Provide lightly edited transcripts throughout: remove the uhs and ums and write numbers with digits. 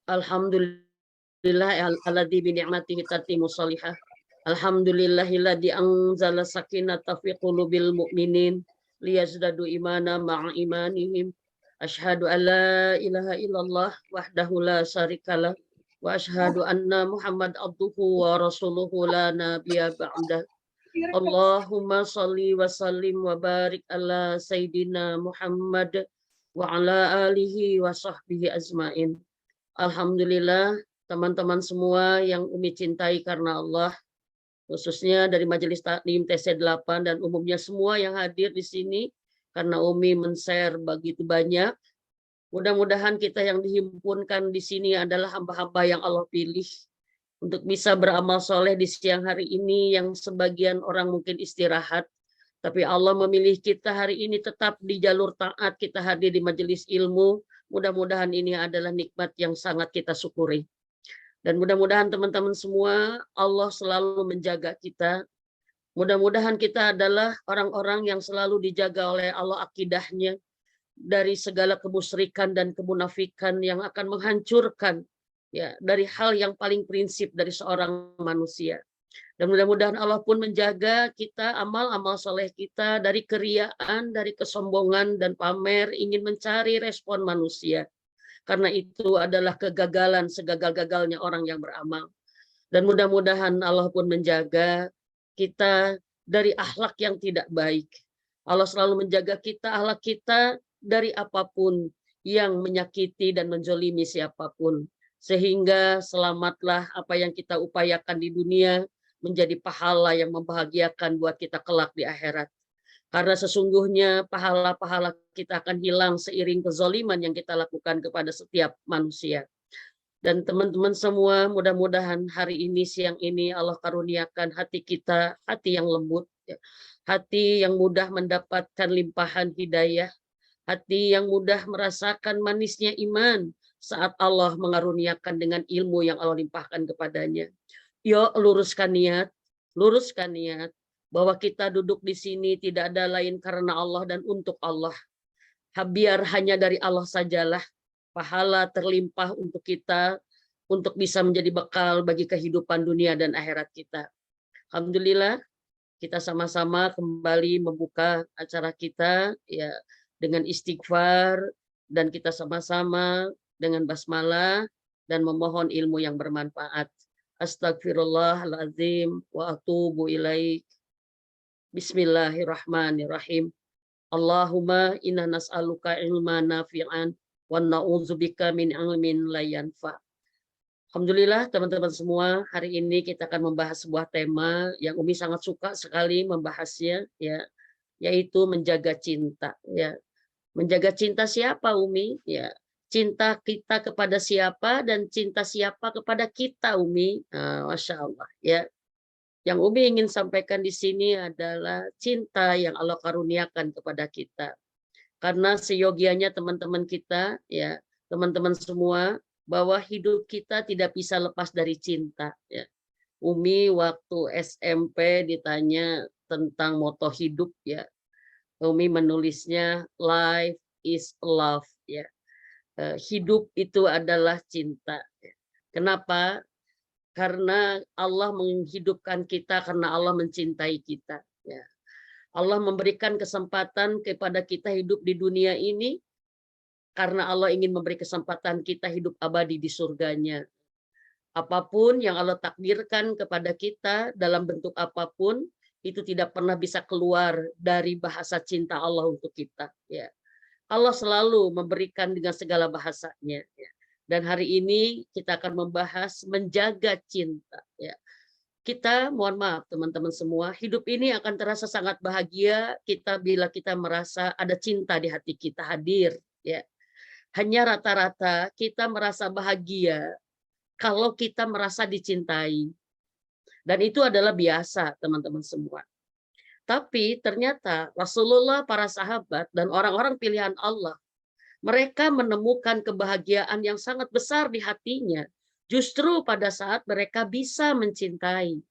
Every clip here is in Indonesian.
Alhamdulillah alladzi bi ni'matihi tatimmu shalihah. Alhamdulillahilladzi anzala sakinata fi qulubil mu'minin liyazdadu imana ma'a imanihim. Asyhadu an la ilaha illallah wahdahu la syarikalah wa asyhadu anna Muhammad abduhu wa rasuluhu la nabiyya ba'dah. Allahumma shalli wa sallim wa barik ala sayyidina Muhammad wa ala alihi wa sahbihi ajmain. Alhamdulillah, teman-teman semua yang Umi cintai karena Allah, khususnya dari Majelis Taklim TC8 dan umumnya semua yang hadir di sini, karena Umi men-share begitu banyak. Mudah-mudahan kita yang dihimpunkan di sini adalah hamba-hamba yang Allah pilih untuk bisa beramal soleh di siang hari ini, yang sebagian orang mungkin istirahat, tapi Allah memilih kita hari ini tetap di jalur taat, kita hadir di majelis ilmu. Mudah-mudahan ini adalah nikmat yang sangat kita syukuri. Dan mudah-mudahan teman-teman semua, Allah selalu menjaga kita. Mudah-mudahan kita adalah orang-orang yang selalu dijaga oleh Allah akidahnya dari segala kemusyrikan dan kemunafikan yang akan menghancurkan ya dari hal yang paling prinsip dari seorang manusia. Dan mudah-mudahan Allah pun menjaga kita, amal-amal soleh kita dari keriaan, dari kesombongan dan pamer, ingin mencari respon manusia. Karena itu adalah kegagalan segagal-gagalnya orang yang beramal. Dan mudah-mudahan Allah pun menjaga kita dari akhlak yang tidak baik. Allah selalu menjaga kita, akhlak kita dari apapun yang menyakiti dan menjolimi siapapun. Sehingga selamatlah apa yang kita upayakan di dunia, menjadi pahala yang membahagiakan buat kita kelak di akhirat. Karena sesungguhnya pahala-pahala kita akan hilang seiring kezaliman yang kita lakukan kepada setiap manusia. Dan teman-teman semua, mudah-mudahan hari ini, siang ini, Allah karuniakan hati kita, hati yang lembut, hati yang mudah mendapatkan limpahan hidayah, hati yang mudah merasakan manisnya iman saat Allah mengaruniakan dengan ilmu yang Allah limpahkan kepadanya. Yuk luruskan niat bahwa kita duduk di sini tidak ada lain karena Allah dan untuk Allah. Biar hanya dari Allah sajalah pahala terlimpah untuk kita, untuk bisa menjadi bekal bagi kehidupan dunia dan akhirat kita. Alhamdulillah, kita sama-sama kembali membuka acara kita ya dengan istighfar, dan kita sama-sama dengan basmalah dan memohon ilmu yang bermanfaat. Astagfirullahaladzim wa atubu ilaik. Bismillahirrahmanirrahim. Allahumma inna nas'aluka ilman nafi'an wa na'udzubika min ilmin la yanfa. Alhamdulillah teman-teman semua, hari ini kita akan membahas sebuah tema yang Umi sangat suka sekali membahasnya ya, yaitu menjaga cinta ya. Menjaga cinta siapa Umi? Ya, cinta kita kepada siapa dan cinta siapa kepada kita Umi. Nah, Masya Allah ya. Yang Umi ingin sampaikan di sini adalah cinta yang Allah karuniakan kepada kita. Karena seyogianya teman-teman kita ya, teman-teman semua, bahwa hidup kita tidak bisa lepas dari cinta ya. Umi waktu SMP ditanya tentang moto hidup ya, Umi menulisnya life is love ya. Hidup itu adalah cinta. Kenapa? Karena Allah menghidupkan kita karena Allah mencintai kita ya. Allah memberikan kesempatan kepada kita hidup di dunia ini karena Allah ingin memberi kesempatan kita hidup abadi di surganya. Apapun yang Allah takdirkan kepada kita dalam bentuk apapun, itu tidak pernah bisa keluar dari bahasa cinta Allah untuk kita ya. Allah selalu memberikan dengan segala bahasanya ya. Dan hari ini kita akan membahas menjaga cinta ya. Kita mohon maaf teman-teman semua, hidup ini akan terasa sangat bahagia kita bila kita merasa ada cinta di hati kita hadir ya. Hanya rata-rata kita merasa bahagia kalau kita merasa dicintai. Dan itu adalah biasa teman-teman semua. Tapi ternyata Rasulullah, para sahabat, dan orang-orang pilihan Allah, mereka menemukan kebahagiaan yang sangat besar di hatinya. Justru pada saat mereka bisa mencintai.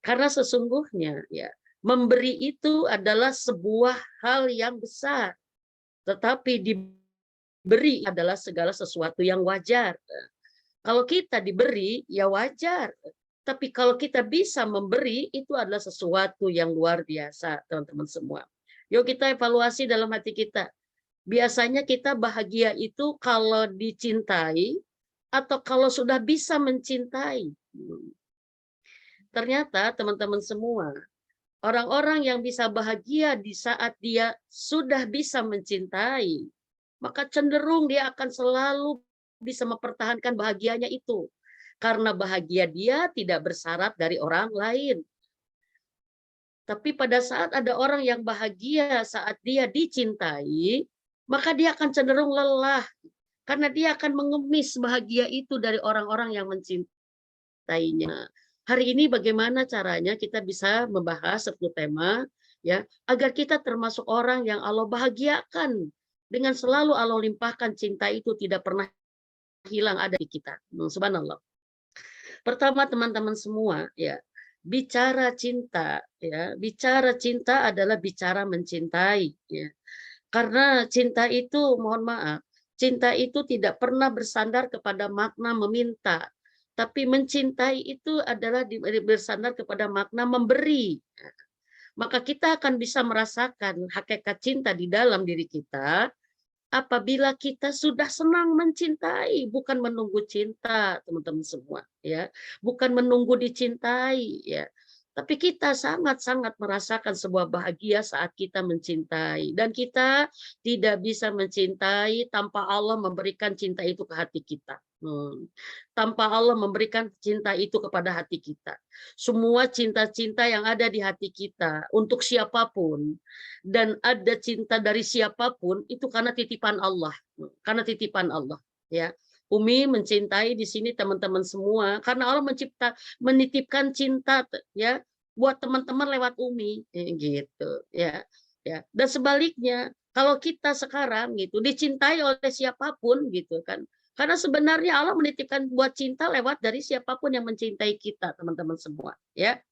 Karena sesungguhnya ya, memberi itu adalah sebuah hal yang besar. Tetapi beri adalah segala sesuatu yang wajar. Kalau kita diberi, ya wajar. Tapi kalau kita bisa memberi, itu adalah sesuatu yang luar biasa, teman-teman semua. Yuk kita evaluasi dalam hati kita. Biasanya kita bahagia itu kalau dicintai atau kalau sudah bisa mencintai. Ternyata teman-teman semua, orang-orang yang bisa bahagia di saat dia sudah bisa mencintai, maka cenderung dia akan selalu bisa mempertahankan bahagianya itu. Karena bahagia dia tidak bersyarat dari orang lain. Tapi pada saat ada orang yang bahagia saat dia dicintai, maka dia akan cenderung lelah. Karena dia akan mengemis bahagia itu dari orang-orang yang mencintainya. Hari ini bagaimana caranya kita bisa membahas satu tema ya agar kita termasuk orang yang Allah bahagiakan dengan selalu Allah limpahkan cinta itu tidak pernah hilang ada di kita. Subhanallah. Pertama teman-teman semua ya, bicara cinta ya, bicara cinta adalah bicara mencintai ya. Karena cinta itu mohon maaf, cinta itu tidak pernah bersandar kepada makna meminta, tapi mencintai itu adalah bersandar kepada makna memberi. Maka kita akan bisa merasakan hakikat cinta di dalam diri kita apabila kita sudah senang mencintai, bukan menunggu cinta, teman-teman semua, ya, bukan menunggu dicintai, ya, tapi kita sangat-sangat merasakan sebuah bahagia saat kita mencintai, dan kita tidak bisa mencintai tanpa Allah memberikan cinta itu ke hati kita. Tanpa Allah memberikan cinta itu kepada hati kita. Semua cinta-cinta yang ada di hati kita untuk siapapun dan ada cinta dari siapapun itu karena titipan Allah. Karena titipan Allah, ya. Umi mencintai di sini teman-teman semua karena Allah menitipkan cinta ya buat teman-teman lewat Umi gitu ya. Ya. Dan sebaliknya kalau kita sekarang gitu dicintai oleh siapapun gitu kan. Karena sebenarnya Allah menitipkan buat cinta lewat dari siapapun yang mencintai kita, teman-teman semua, ya.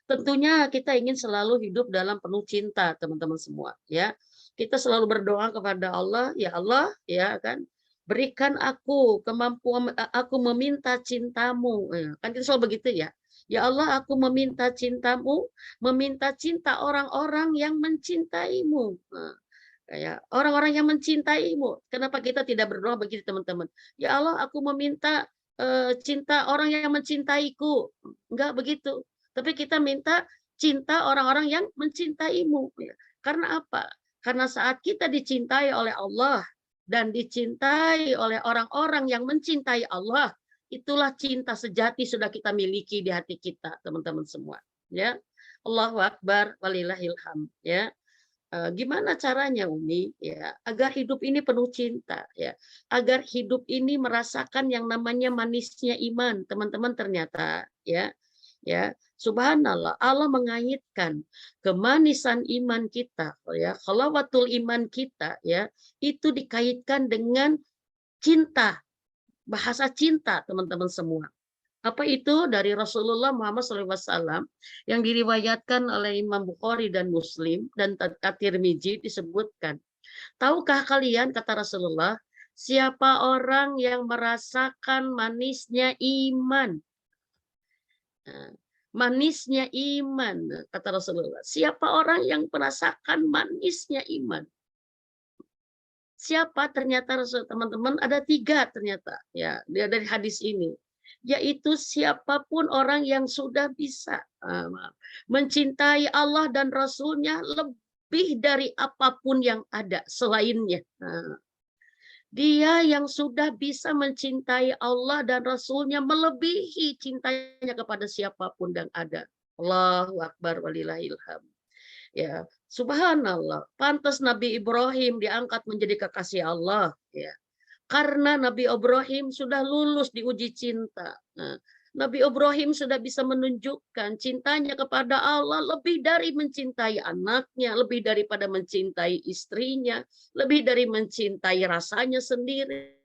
Tentunya kita ingin selalu hidup dalam penuh cinta, teman-teman semua, ya. Kita selalu berdoa kepada Allah, ya Allah, ya kan, berikan aku kemampuan, aku meminta cintamu, ya, kan kita selalu begitu ya. Ya Allah, aku meminta cintamu, meminta cinta orang-orang yang mencintaimu. Nah, kayak orang-orang yang mencintaimu. Kenapa kita tidak berdoa begitu teman-teman? Ya Allah, aku meminta cinta orang yang mencintaiku. Enggak begitu. Tapi kita minta cinta orang-orang yang mencintaimu. Ya. Karena apa? Karena saat kita dicintai oleh Allah dan dicintai oleh orang-orang yang mencintai Allah, itulah cinta sejati sudah kita miliki di hati kita, teman-teman semua. Ya, Allahu Akbar, walillahilham. Ya. Gimana caranya Umi ya agar hidup ini penuh cinta ya agar hidup ini merasakan yang namanya manisnya iman teman-teman ternyata ya subhanallah Allah mengaitkan kemanisan iman kita ya khalawatul iman kita ya itu dikaitkan dengan cinta bahasa cinta teman-teman semua. Apa itu? Dari Rasulullah Muhammad SAW yang diriwayatkan oleh Imam Bukhari dan Muslim dan At-Tirmidzi disebutkan. Tahukah kalian, kata Rasulullah, siapa orang yang merasakan manisnya iman? Manisnya iman, kata Rasulullah. Siapa orang yang merasakan manisnya iman? Siapa? Ternyata teman-teman ada 3 ternyata ya dari hadis ini. Yaitu siapapun orang yang sudah bisa mencintai Allah dan Rasulnya lebih dari apapun yang ada selainnya. Dia yang sudah bisa mencintai Allah dan Rasulnya melebihi cintanya kepada siapapun yang ada. Allahu Akbar walillahilham. Ya, subhanallah. Pantas Nabi Ibrahim diangkat menjadi kekasih Allah. Ya. Karena Nabi Ibrahim sudah lulus di uji cinta. Nah, Nabi Ibrahim sudah bisa menunjukkan cintanya kepada Allah lebih dari mencintai anaknya, lebih daripada mencintai istrinya, lebih dari mencintai rasanya sendiri.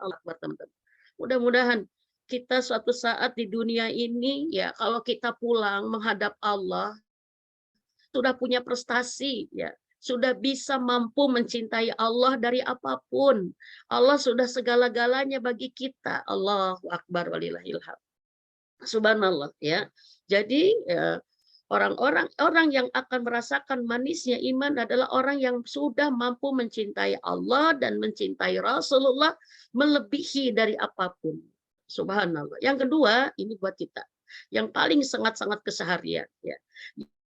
Allah teman-teman. Mudah-mudahan kita suatu saat di dunia ini ya kalau kita pulang menghadap Allah sudah punya prestasi ya sudah bisa mampu mencintai Allah dari apapun. Allah sudah segala-galanya bagi kita. Allahu Akbar walillahilham. Subhanallah ya. Jadi orang yang akan merasakan manisnya iman adalah orang yang sudah mampu mencintai Allah dan mencintai Rasulullah melebihi dari apapun. Subhanallah. Yang kedua, ini buat kita. Yang paling sangat-sangat keseharian ya.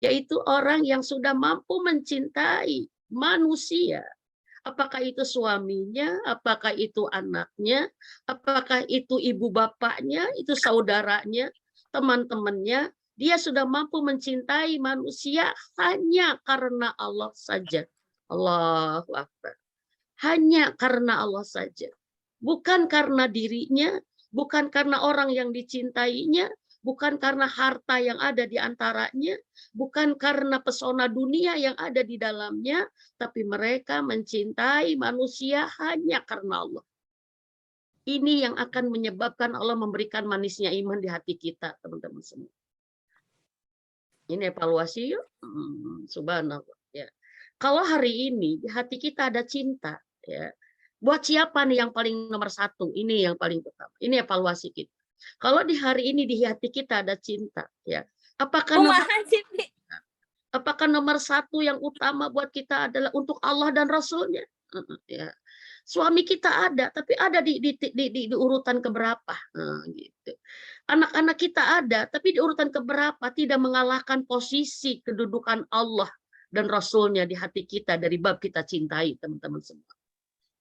Yaitu orang yang sudah mampu mencintai manusia. Apakah itu suaminya, apakah itu anaknya, apakah itu ibu bapaknya, itu saudaranya, teman-temannya. Dia sudah mampu mencintai manusia hanya karena Allah saja. Allahu Akbar. Hanya karena Allah saja. Bukan karena dirinya, bukan karena orang yang dicintainya, bukan karena harta yang ada di antaranya, bukan karena pesona dunia yang ada di dalamnya, tapi mereka mencintai manusia hanya karena Allah. Ini yang akan menyebabkan Allah memberikan manisnya iman di hati kita, teman-teman semua. Ini evaluasi yuk. Subhanallah. Ya. Kalau hari ini di hati kita ada cinta, ya. Buat siapa nih yang paling nomor satu? Ini yang paling pertama. Ini evaluasi kita. Kalau di hari ini di hati kita ada cinta, ya. Apakah nomor satu yang utama buat kita adalah untuk Allah dan Rasulnya? Ya. Suami kita ada, tapi ada di urutan keberapa? Gitu. Anak-anak kita ada, tapi di urutan keberapa tidak mengalahkan posisi kedudukan Allah dan Rasulnya di hati kita dari bab kita cintai, teman-teman semua.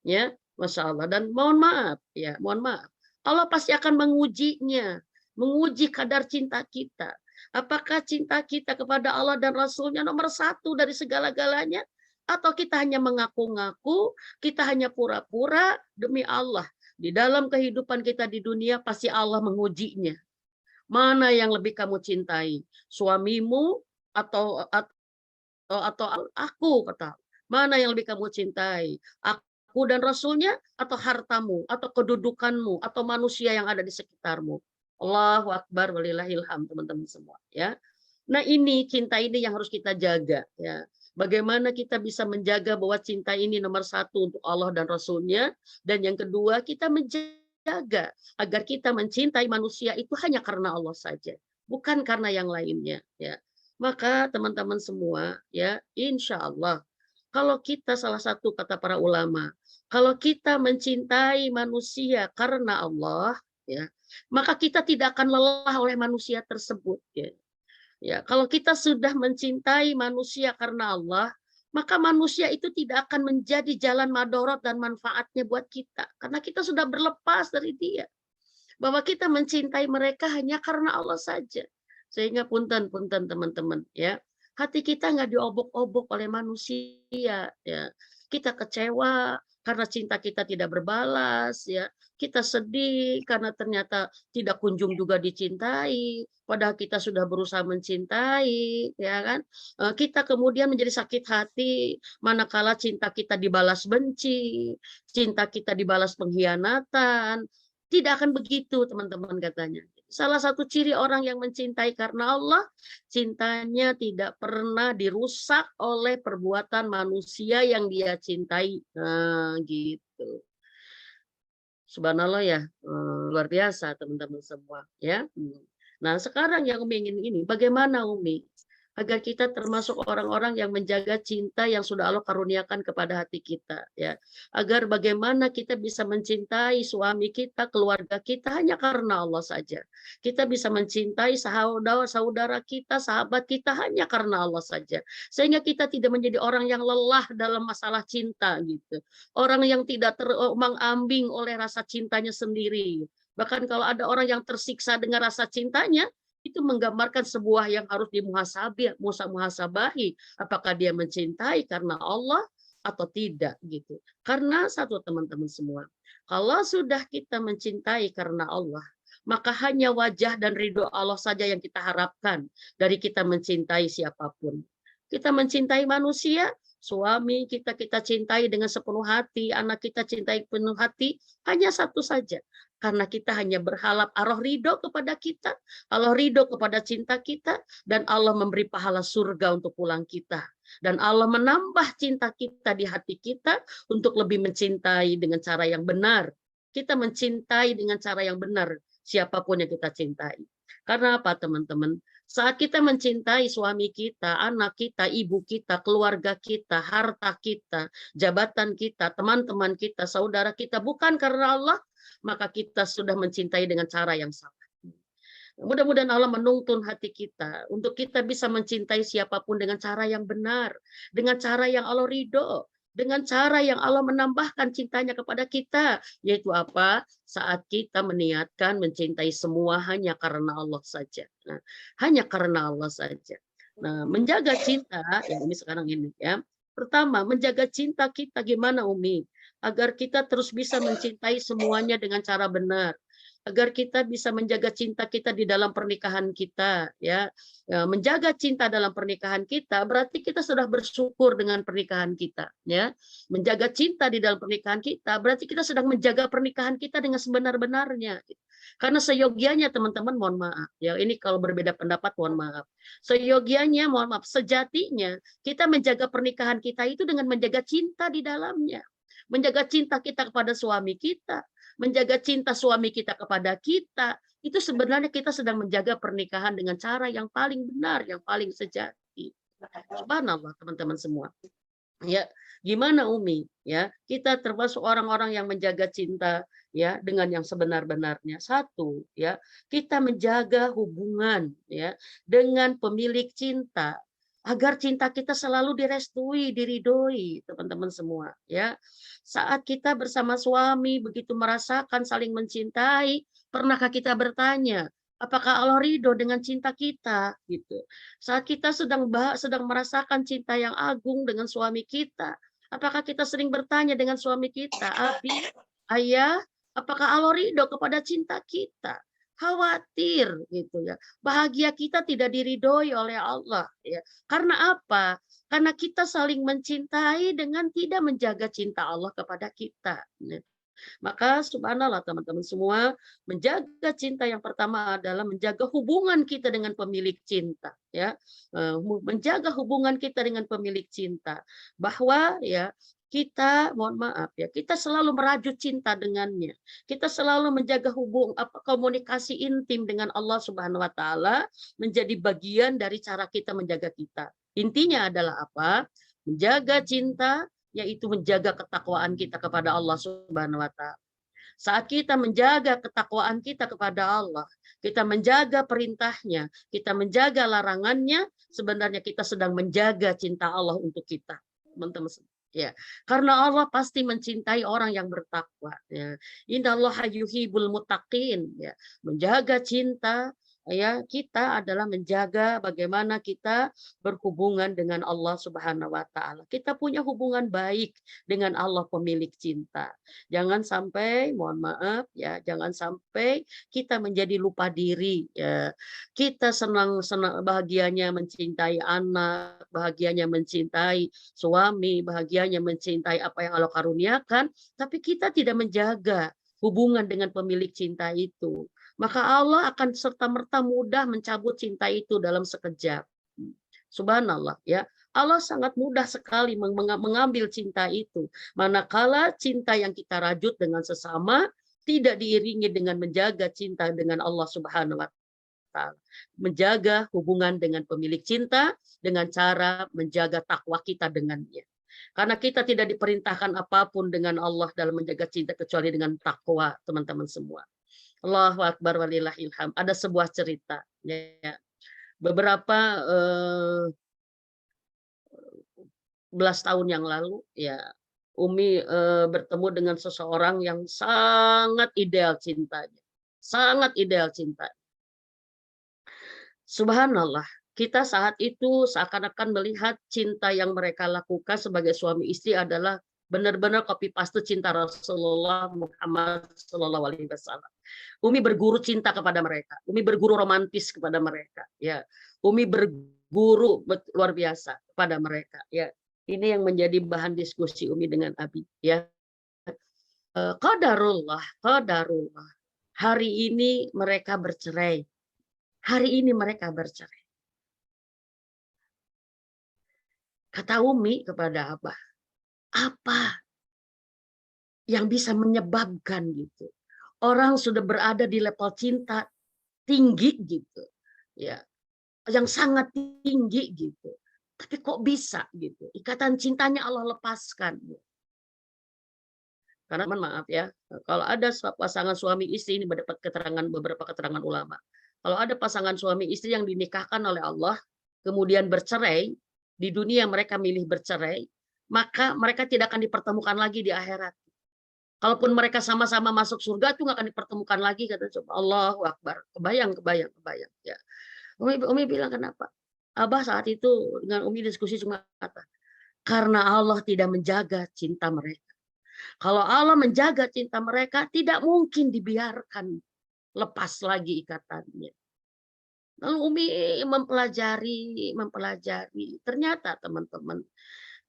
Ya, Masya Allah. Dan mohon maaf, ya, mohon maaf. Allah pasti akan mengujinya, menguji kadar cinta kita. Apakah cinta kita kepada Allah dan Rasulnya nomor satu dari segala-galanya? Atau kita hanya mengaku-ngaku, kita hanya pura-pura demi Allah. Di dalam kehidupan kita di dunia pasti Allah mengujinya. Mana yang lebih kamu cintai? Suamimu atau aku, kata. Mana yang lebih kamu cintai? Aku dan Rasulnya atau hartamu atau kedudukanmu atau manusia yang ada di sekitarmu? Allahu Akbar walillahilham, teman-teman semua, ya. Nah, ini cinta ini yang harus kita jaga, ya. Bagaimana kita bisa menjaga bahwa cinta ini nomor satu untuk Allah dan Rasulnya. Dan yang kedua, kita menjaga agar kita mencintai manusia itu hanya karena Allah saja. Bukan karena yang lainnya. Ya. Maka teman-teman semua, ya, insya Allah, kalau kita salah satu kata para ulama, kalau kita mencintai manusia karena Allah, ya, maka kita tidak akan lelah oleh manusia tersebut. Ya. Ya, kalau kita sudah mencintai manusia karena Allah, maka manusia itu tidak akan menjadi jalan madorot dan manfaatnya buat kita. Karena kita sudah berlepas dari dia. Bahwa kita mencintai mereka hanya karena Allah saja. Sehingga punten-punten teman-teman, ya. Hati kita nggak diobok-obok oleh manusia, ya. Kita kecewa karena cinta kita tidak berbalas, ya. Kita sedih karena ternyata tidak kunjung juga dicintai, padahal kita sudah berusaha mencintai, ya kan? Kita kemudian menjadi sakit hati manakala cinta kita dibalas benci, cinta kita dibalas pengkhianatan. Tidak akan begitu, teman-teman, katanya. Salah satu ciri orang yang mencintai karena Allah, cintanya tidak pernah dirusak oleh perbuatan manusia yang dia cintai. Nah, gitu. Subhanallah ya, luar biasa teman-teman semua, ya. Nah, sekarang yang Umi ingin ini, bagaimana Umi agar kita termasuk orang-orang yang menjaga cinta yang sudah Allah karuniakan kepada hati kita, ya. Agar bagaimana kita bisa mencintai suami kita, keluarga kita hanya karena Allah saja. Kita bisa mencintai saudara kita, sahabat kita hanya karena Allah saja. Sehingga kita tidak menjadi orang yang lelah dalam masalah cinta gitu. Orang yang tidak terombang-ambing oleh rasa cintanya sendiri. Bahkan kalau ada orang yang tersiksa dengan rasa cintanya, itu menggambarkan sebuah yang harus dimuhasabahi, apakah dia mencintai karena Allah atau tidak gitu. Karena satu, teman-teman semua, kalau sudah kita mencintai karena Allah, maka hanya wajah dan ridho Allah saja yang kita harapkan dari kita mencintai siapapun. Kita mencintai manusia, suami kita cintai dengan sepenuh hati, anak kita cintai penuh hati, hanya satu saja. Karena kita hanya berharap Allah ridho kepada kita, Allah ridho kepada cinta kita, dan Allah memberi pahala surga untuk pulang kita. Dan Allah menambah cinta kita di hati kita untuk lebih mencintai dengan cara yang benar. Kita mencintai dengan cara yang benar siapapun yang kita cintai. Karena apa, teman-teman? Saat kita mencintai suami kita, anak kita, ibu kita, keluarga kita, harta kita, jabatan kita, teman-teman kita, saudara kita, bukan karena Allah, maka kita sudah mencintai dengan cara yang salah. Mudah-mudahan Allah menuntun hati kita untuk kita bisa mencintai siapapun dengan cara yang benar, dengan cara yang Allah ridho, dengan cara yang Allah menambahkan cintanya kepada kita, yaitu apa? Saat kita meniatkan mencintai semua hanya karena Allah saja. Nah, hanya karena Allah saja. Nah, menjaga cinta, ya Umi sekarang ini ya. Pertama, menjaga cinta kita gimana Umi? Agar kita terus bisa mencintai semuanya dengan cara benar, agar kita bisa menjaga cinta kita di dalam pernikahan kita, ya. Menjaga cinta dalam pernikahan kita berarti kita sudah bersyukur dengan pernikahan kita, ya. Menjaga cinta di dalam pernikahan kita berarti kita sedang menjaga pernikahan kita dengan sebenar-benarnya. Karena seyogianya teman-teman, mohon maaf ya, ini kalau berbeda pendapat mohon maaf. Seyogianya, mohon maaf, sejatinya kita menjaga pernikahan kita itu dengan menjaga cinta di dalamnya. Menjaga cinta kita kepada suami kita, menjaga cinta suami kita kepada kita, itu sebenarnya kita sedang menjaga pernikahan dengan cara yang paling benar, yang paling sejati. Subhanallah teman-teman semua. Ya, gimana Umi? Ya, kita termasuk orang-orang yang menjaga cinta ya dengan yang sebenar-benarnya. Satu, ya, kita menjaga hubungan ya dengan pemilik cinta agar cinta kita selalu direstui, diridhoi, teman-teman semua, ya. Saat kita bersama suami begitu merasakan saling mencintai, pernahkah kita bertanya, apakah Allah ridho dengan cinta kita gitu. Saat kita sedang merasakan cinta yang agung dengan suami kita, apakah kita sering bertanya dengan suami kita, Abi, Ayah, apakah Allah ridho kepada cinta kita? Khawatir gitu ya. Bahagia kita tidak diridhoi oleh Allah ya. Karena apa? Karena kita saling mencintai dengan tidak menjaga cinta Allah kepada kita. Maka subhanallah teman-teman semua, menjaga cinta yang pertama adalah menjaga hubungan kita dengan pemilik cinta ya. Menjaga hubungan kita dengan pemilik cinta, bahwa ya kita, mohon maaf ya, kita selalu merajut cinta dengannya. Kita selalu menjaga komunikasi intim dengan Allah Subhanahu wa taala menjadi bagian dari cara kita menjaga kita. Intinya adalah apa? Menjaga cinta yaitu menjaga ketakwaan kita kepada Allah Subhanahu wa taala. Saat kita menjaga ketakwaan kita kepada Allah, kita menjaga perintahnya, kita menjaga larangannya, sebenarnya kita sedang menjaga cinta Allah untuk kita. Teman-teman, ya, karena Allah pasti mencintai orang yang bertakwa, ya. Innallaha yuhibbul muttaqin, ya. Menjaga cinta ya kita adalah menjaga bagaimana kita berhubungan dengan Allah Subhanahu wa taala. Kita punya hubungan baik dengan Allah pemilik cinta. Jangan sampai, mohon maaf ya, jangan sampai kita menjadi lupa diri ya. Kita senang-senang bahagianya mencintai anak, bahagianya mencintai suami, bahagianya mencintai apa yang Allah karuniakan, tapi kita tidak menjaga hubungan dengan pemilik cinta itu, maka Allah akan serta-merta mudah mencabut cinta itu dalam sekejap. Subhanallah ya. Allah sangat mudah sekali mengambil cinta itu. Manakala cinta yang kita rajut dengan sesama tidak diiringi dengan menjaga cinta dengan Allah Subhanahu wa taala. Menjaga hubungan dengan pemilik cinta dengan cara menjaga takwa kita dengannya. Karena kita tidak diperintahkan apapun dengan Allah dalam menjaga cinta kecuali dengan takwa, teman-teman semua. Allahu Akbar walillahilham. Ada sebuah cerita. Ya. Beberapa belas tahun yang lalu, ya, Umi bertemu dengan seseorang yang sangat ideal cintanya. Sangat ideal cintanya. Subhanallah. Kita saat itu seakan-akan melihat cinta yang mereka lakukan sebagai suami istri adalah benar-benar copy paste cinta Rasulullah Muhammad SAW. Umi berguru cinta kepada mereka, Umi berguru romantis kepada mereka, ya. Umi berguru luar biasa kepada mereka, ya. Ini yang menjadi bahan diskusi Umi dengan Abi, ya. Qadarullah, qadarullah. Hari ini mereka bercerai. Hari ini mereka bercerai. Kata Umi kepada Abah, apa yang bisa menyebabkan gitu? Orang sudah berada di level cinta tinggi gitu, ya, yang sangat tinggi gitu. Tapi kok bisa gitu? Ikatan cintanya Allah lepaskan. Karena maaf ya, kalau ada pasangan suami istri ini mendapat keterangan beberapa keterangan ulama. Kalau ada pasangan suami istri yang dinikahkan oleh Allah, kemudian bercerai, di dunia mereka milih bercerai, maka mereka tidak akan dipertemukan lagi di akhirat. Kalaupun mereka sama-sama masuk surga, itu nggak akan dipertemukan lagi, kata Allahu Akbar. Kebayang, kebayang, kebayang. Ya. Umi bilang kenapa? Abah saat itu dengan Umi diskusi cuma kata, karena Allah tidak menjaga cinta mereka. Kalau Allah menjaga cinta mereka, tidak mungkin dibiarkan lepas lagi ikatannya. Lalu Umi mempelajari. Ternyata teman-teman,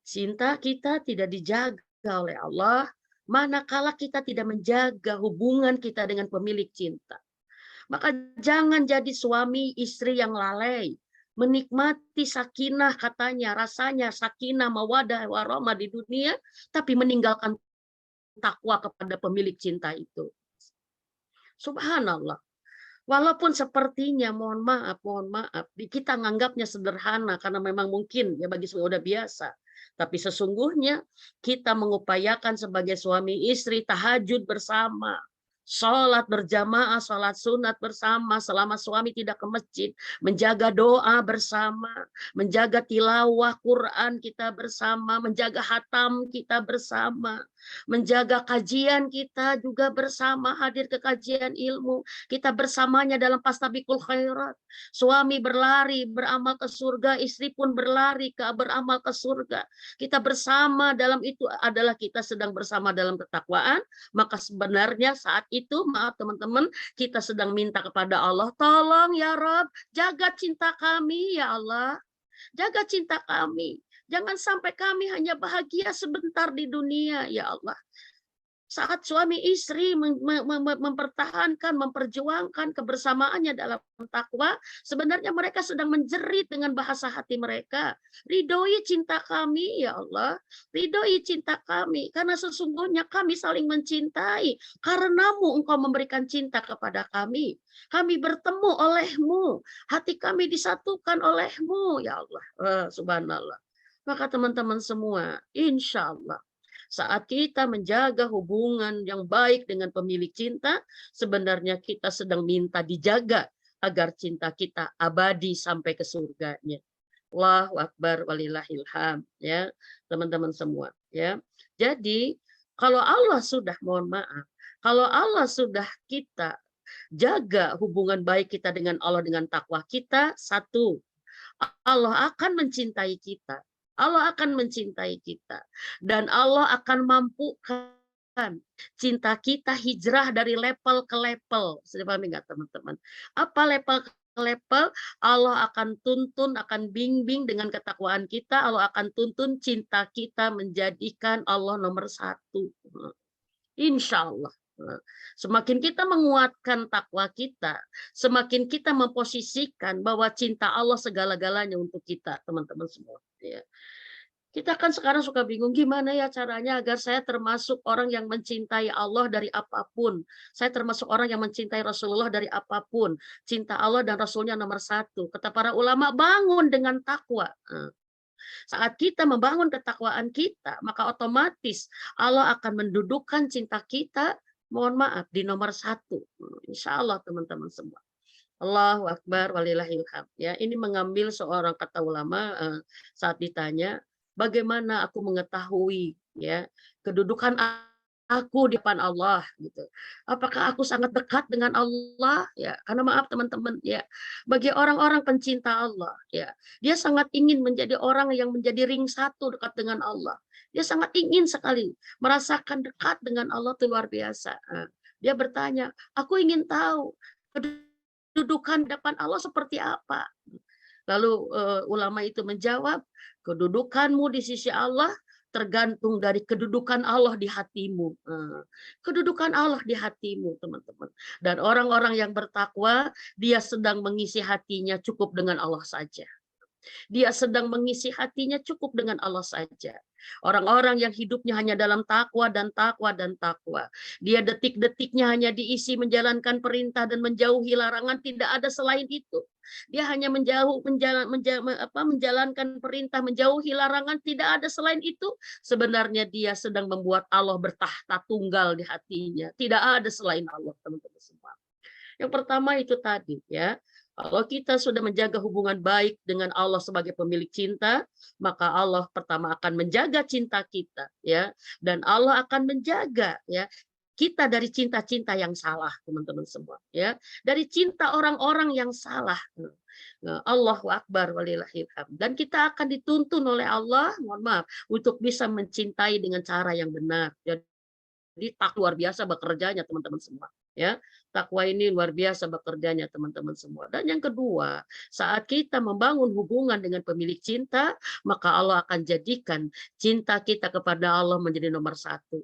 cinta kita tidak dijaga oleh Allah, manakala kita tidak menjaga hubungan kita dengan pemilik cinta. Maka jangan jadi suami istri yang lalai. Menikmati sakinah katanya, rasanya sakinah, mawadah, warahmah di dunia, tapi meninggalkan takwa kepada pemilik cinta itu. Subhanallah. Walaupun sepertinya, mohon maaf, kita nganggapnya sederhana karena memang mungkin ya bagi semua udah biasa. Tapi sesungguhnya kita mengupayakan sebagai suami istri tahajud bersama, sholat berjamaah, sholat sunat bersama selama suami tidak ke masjid, menjaga doa bersama, menjaga tilawah Quran kita bersama, menjaga hatam kita bersama, menjaga kajian kita juga bersama, hadir ke kajian ilmu, kita bersamanya dalam pastabikul khairat. Suami berlari beramal ke surga, istri pun berlari beramal ke surga. Kita bersama dalam itu adalah kita sedang bersama dalam ketakwaan, maka sebenarnya saat itu, maaf teman-teman, kita sedang minta kepada Allah, tolong ya Rob, jaga cinta kami ya Allah. Jaga cinta kami. Jangan sampai kami hanya bahagia sebentar di dunia ya Allah. Saat suami istri mempertahankan, memperjuangkan kebersamaannya dalam takwa, sebenarnya mereka sedang menjerit dengan bahasa hati mereka. Ridhoi cinta kami, ya Allah. Ridhoi cinta kami, karena sesungguhnya kami saling mencintai. Karenamu engkau memberikan cinta kepada kami. Kami bertemu olehmu. Hati kami disatukan olehmu, ya Allah. Subhanallah. Maka teman-teman semua, insya Allah, saat kita menjaga hubungan yang baik dengan pemilik cinta, sebenarnya kita sedang minta dijaga agar cinta kita abadi sampai ke surganya. Allahu Akbar walillahilham, ya teman-teman semua, ya. Jadi kalau Allah sudah, mohon maaf, kalau Allah sudah kita jaga hubungan baik kita dengan Allah dengan takwa kita, satu, Allah akan mencintai kita. Allah akan mencintai kita. Dan Allah akan mampukan cinta kita hijrah dari level ke level. Sudah paham nggak teman-teman? Apa level ke level? Allah akan tuntun, akan bimbing dengan ketakwaan kita. Allah akan tuntun cinta kita menjadikan Allah nomor satu. Insya Allah. Semakin kita menguatkan takwa kita, semakin kita memposisikan bahwa cinta Allah segala-galanya untuk kita, teman-teman semua. Ya. Kita kan sekarang suka bingung gimana ya caranya agar saya termasuk orang yang mencintai Allah dari apapun. Saya termasuk orang yang mencintai Rasulullah dari apapun. Cinta Allah dan Rasulnya nomor satu. Kata para ulama, bangun dengan takwa. Saat kita membangun ketakwaan kita, maka otomatis Allah akan mendudukkan cinta kita, mohon maaf, di nomor satu. Insya Allah teman-teman semua. Allahu Akbar walillahilham. Ya, ini mengambil seorang kata ulama saat ditanya, bagaimana aku mengetahui ya kedudukan aku di depan Allah gitu. Apakah aku sangat dekat dengan Allah ya? Karena maaf teman-teman ya, bagi orang-orang pencinta Allah ya, dia sangat ingin menjadi orang yang menjadi ring satu dekat dengan Allah. Dia sangat ingin sekali merasakan dekat dengan Allah itu luar biasa. Dia bertanya, aku ingin tahu kedudukan di depan Allah seperti apa. Lalu ulama itu menjawab, kedudukanmu di sisi Allah tergantung dari kedudukan Allah di hatimu. Kedudukan Allah di hatimu, teman-teman. Dan orang-orang yang bertakwa, dia sedang mengisi hatinya cukup dengan Allah saja. Dia sedang mengisi hatinya cukup dengan Allah saja. Orang-orang yang hidupnya hanya dalam takwa dan takwa dan takwa. Dia detik-detiknya hanya diisi menjalankan perintah dan menjauhi larangan, tidak ada selain itu. Dia hanya menjalankan perintah, menjauhi larangan, tidak ada selain itu. Sebenarnya dia sedang membuat Allah bertahta tunggal di hatinya. Tidak ada selain Allah, teman-teman semua. Yang pertama itu tadi ya. Kalau kita sudah menjaga hubungan baik dengan Allah sebagai pemilik cinta, maka Allah pertama akan menjaga cinta kita ya, dan Allah akan menjaga ya kita dari cinta-cinta yang salah, teman-teman semua ya. Dari cinta orang-orang yang salah. Allahu Akbar walillahil hamd. Dan kita akan dituntun oleh Allah, mohon maaf, untuk bisa mencintai dengan cara yang benar. Jadi luar biasa bekerjanya teman-teman semua ya. Takwa ini luar biasa bekerjanya teman-teman semua. Dan yang kedua, saat kita membangun hubungan dengan pemilik cinta, maka Allah akan jadikan cinta kita kepada Allah menjadi nomor satu.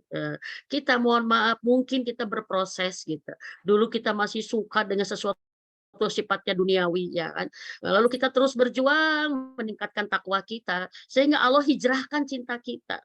Kita mohon maaf, mungkin kita berproses gitu. Dulu kita masih suka dengan sesuatu sifatnya duniawi ya kan. Lalu kita terus berjuang meningkatkan takwa kita sehingga Allah hijrahkan cinta kita.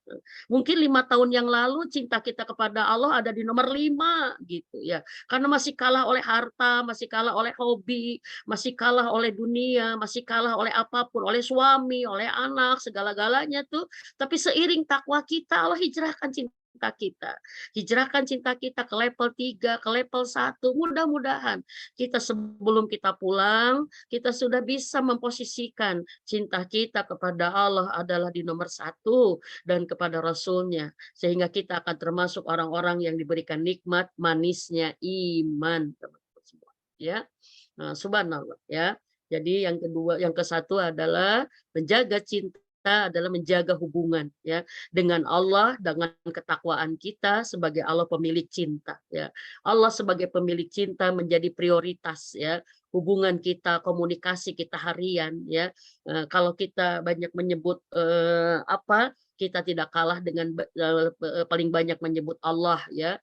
Mungkin 5 tahun yang lalu cinta kita kepada Allah ada di nomor 5 gitu ya. Karena masih kalah oleh harta, masih kalah oleh hobi, masih kalah oleh dunia, masih kalah oleh apapun, oleh suami, oleh anak, segala-galanya tuh. Tapi seiring takwa kita Allah hijrahkan cinta kita. Hijrahkan cinta kita ke level 3, ke level 1. Mudah-mudahan kita sebelum kita pulang, kita sudah bisa memposisikan cinta kita kepada Allah adalah di nomor 1 dan kepada Rasulnya. Sehingga kita akan termasuk orang-orang yang diberikan nikmat manisnya iman, teman-teman semua. Ya, nah, subhanallah ya. Jadi yang kedua, yang ke satu adalah menjaga cinta adalah menjaga hubungan ya dengan Allah, dengan ketakwaan kita sebagai Allah pemilik cinta ya. Allah sebagai pemilik cinta menjadi prioritas ya. Hubungan kita, komunikasi kita harian ya. Kalau kita banyak menyebut apa, kita tidak kalah dengan paling banyak menyebut Allah ya.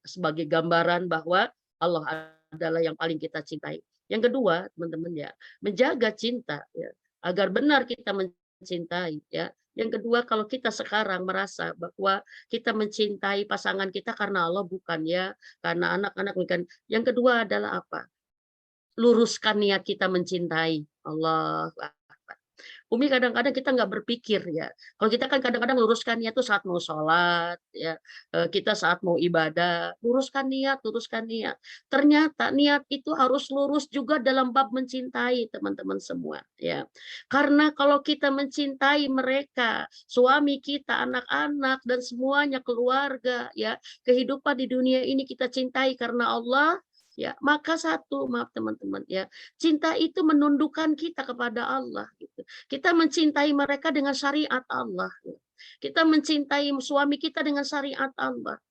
Sebagai gambaran bahwa Allah adalah yang paling kita cintai. Yang kedua, teman-teman ya, menjaga cinta ya, agar benar kita mencintai ya. Yang kedua, kalau kita sekarang merasa bahwa kita mencintai pasangan kita karena Allah bukan ya, karena anak-anak bukan. Yang kedua adalah apa? Luruskan niat kita mencintai. Allah. Umi kadang-kadang kita nggak berpikir ya. Kalau kita kan kadang-kadang luruskan niat tuh saat mau sholat, ya, kita saat mau ibadah, luruskan niat, luruskan niat. Ternyata niat itu harus lurus juga dalam bab mencintai teman-teman semua, ya. Karena kalau kita mencintai mereka, suami kita, anak-anak dan semuanya keluarga, ya, kehidupan di dunia ini kita cintai karena Allah, ya, maka satu, maaf teman-teman, ya, cinta itu menundukkan kita kepada Allah, gitu. Kita mencintai mereka dengan syariat Allah. Kita mencintai suami kita dengan syariat Allah.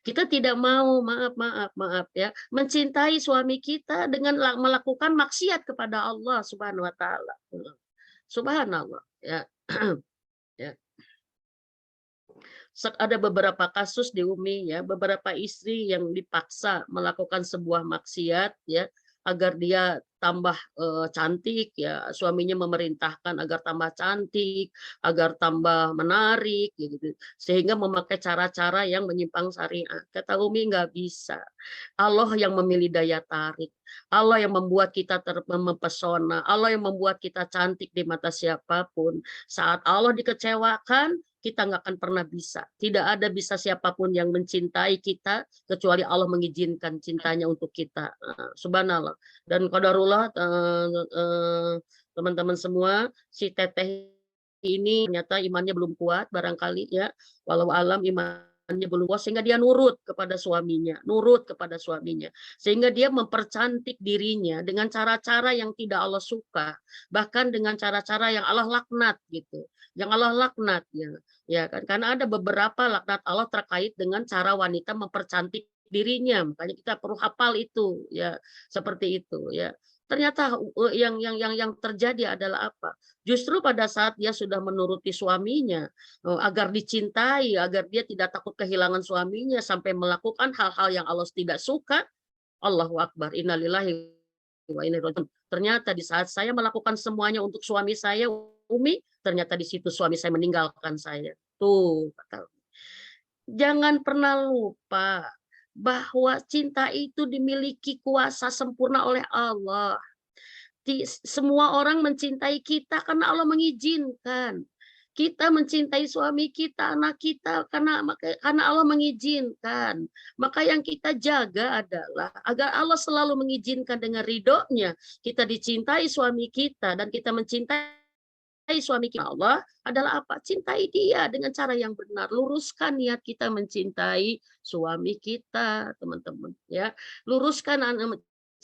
Kita tidak mau, maaf ya, mencintai suami kita dengan melakukan maksiat kepada Allah Subhanahu wa taala. Subhanallah, ya. Ya. Ada beberapa kasus di Umi ya, beberapa istri yang dipaksa melakukan sebuah maksiat ya, agar dia tambah cantik ya, suaminya memerintahkan agar tambah cantik, agar tambah menarik ya gitu. Sehingga memakai cara-cara yang menyimpang syariat. Kata Umi nggak bisa. Allah yang memilih daya tarik. Allah yang membuat kita mempesona, Allah yang membuat kita cantik di mata siapapun. Saat Allah dikecewakan, kita nggak akan pernah bisa. Tidak ada bisa siapapun yang mencintai kita kecuali Allah mengizinkan cintanya untuk kita. Subhanallah. Dan qadarullah teman-teman semua, si teteh ini ternyata imannya belum kuat barangkali ya. Walau alam imannya belum kuat sehingga dia nurut kepada suaminya, sehingga dia mempercantik dirinya dengan cara-cara yang tidak Allah suka, bahkan dengan cara-cara yang Allah laknat gitu. Yang Allah laknat ya kan, karena ada beberapa laknat Allah terkait dengan cara wanita mempercantik dirinya, makanya kita perlu hafal itu ya, seperti itu ya. Ternyata yang terjadi adalah apa? Justru pada saat dia sudah menuruti suaminya, agar dicintai, agar dia tidak takut kehilangan suaminya sampai melakukan hal-hal yang Allah tidak suka, Allahu Akbar, innalillahi wa inna ilaihi raji'un. Ternyata di saat saya melakukan semuanya untuk suami saya, Umi, ternyata di situ suami saya meninggalkan saya. Tuh, kata jangan pernah lupa bahwa cinta itu dimiliki kuasa sempurna oleh Allah. Semua orang mencintai kita karena Allah mengizinkan. Kita mencintai suami kita, anak kita karena Allah mengizinkan. Maka yang kita jaga adalah agar Allah selalu mengizinkan dengan ridhonya kita dicintai suami kita dan kita mencintai suami kita. Allah adalah apa? Cintai dia dengan cara yang benar. Luruskan niat kita mencintai suami kita, teman-teman. Ya, luruskan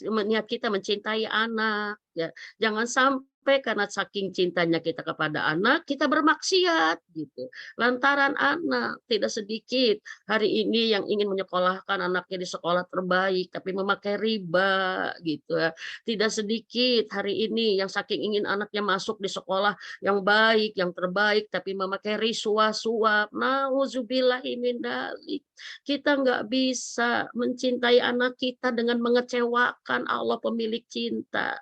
niat kita mencintai anak. Ya, jangan sampai karena saking cintanya kita kepada anak, kita bermaksiat gitu. Lantaran anak tidak sedikit hari ini yang ingin menyekolahkan anaknya di sekolah terbaik, tapi memakai riba gitu ya. Tidak sedikit hari ini yang saking ingin anaknya masuk di sekolah yang baik, yang terbaik, tapi memakai riswa suap. Nauzubillahi min dzalik. Kita nggak bisa mencintai anak kita dengan mengecewakan Allah pemilik cinta.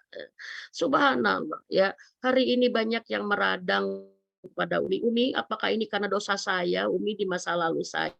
Subhanallah ya. Hari ini banyak yang meradang pada Umi. Umi, apakah ini karena dosa saya, Umi, di masa lalu saya?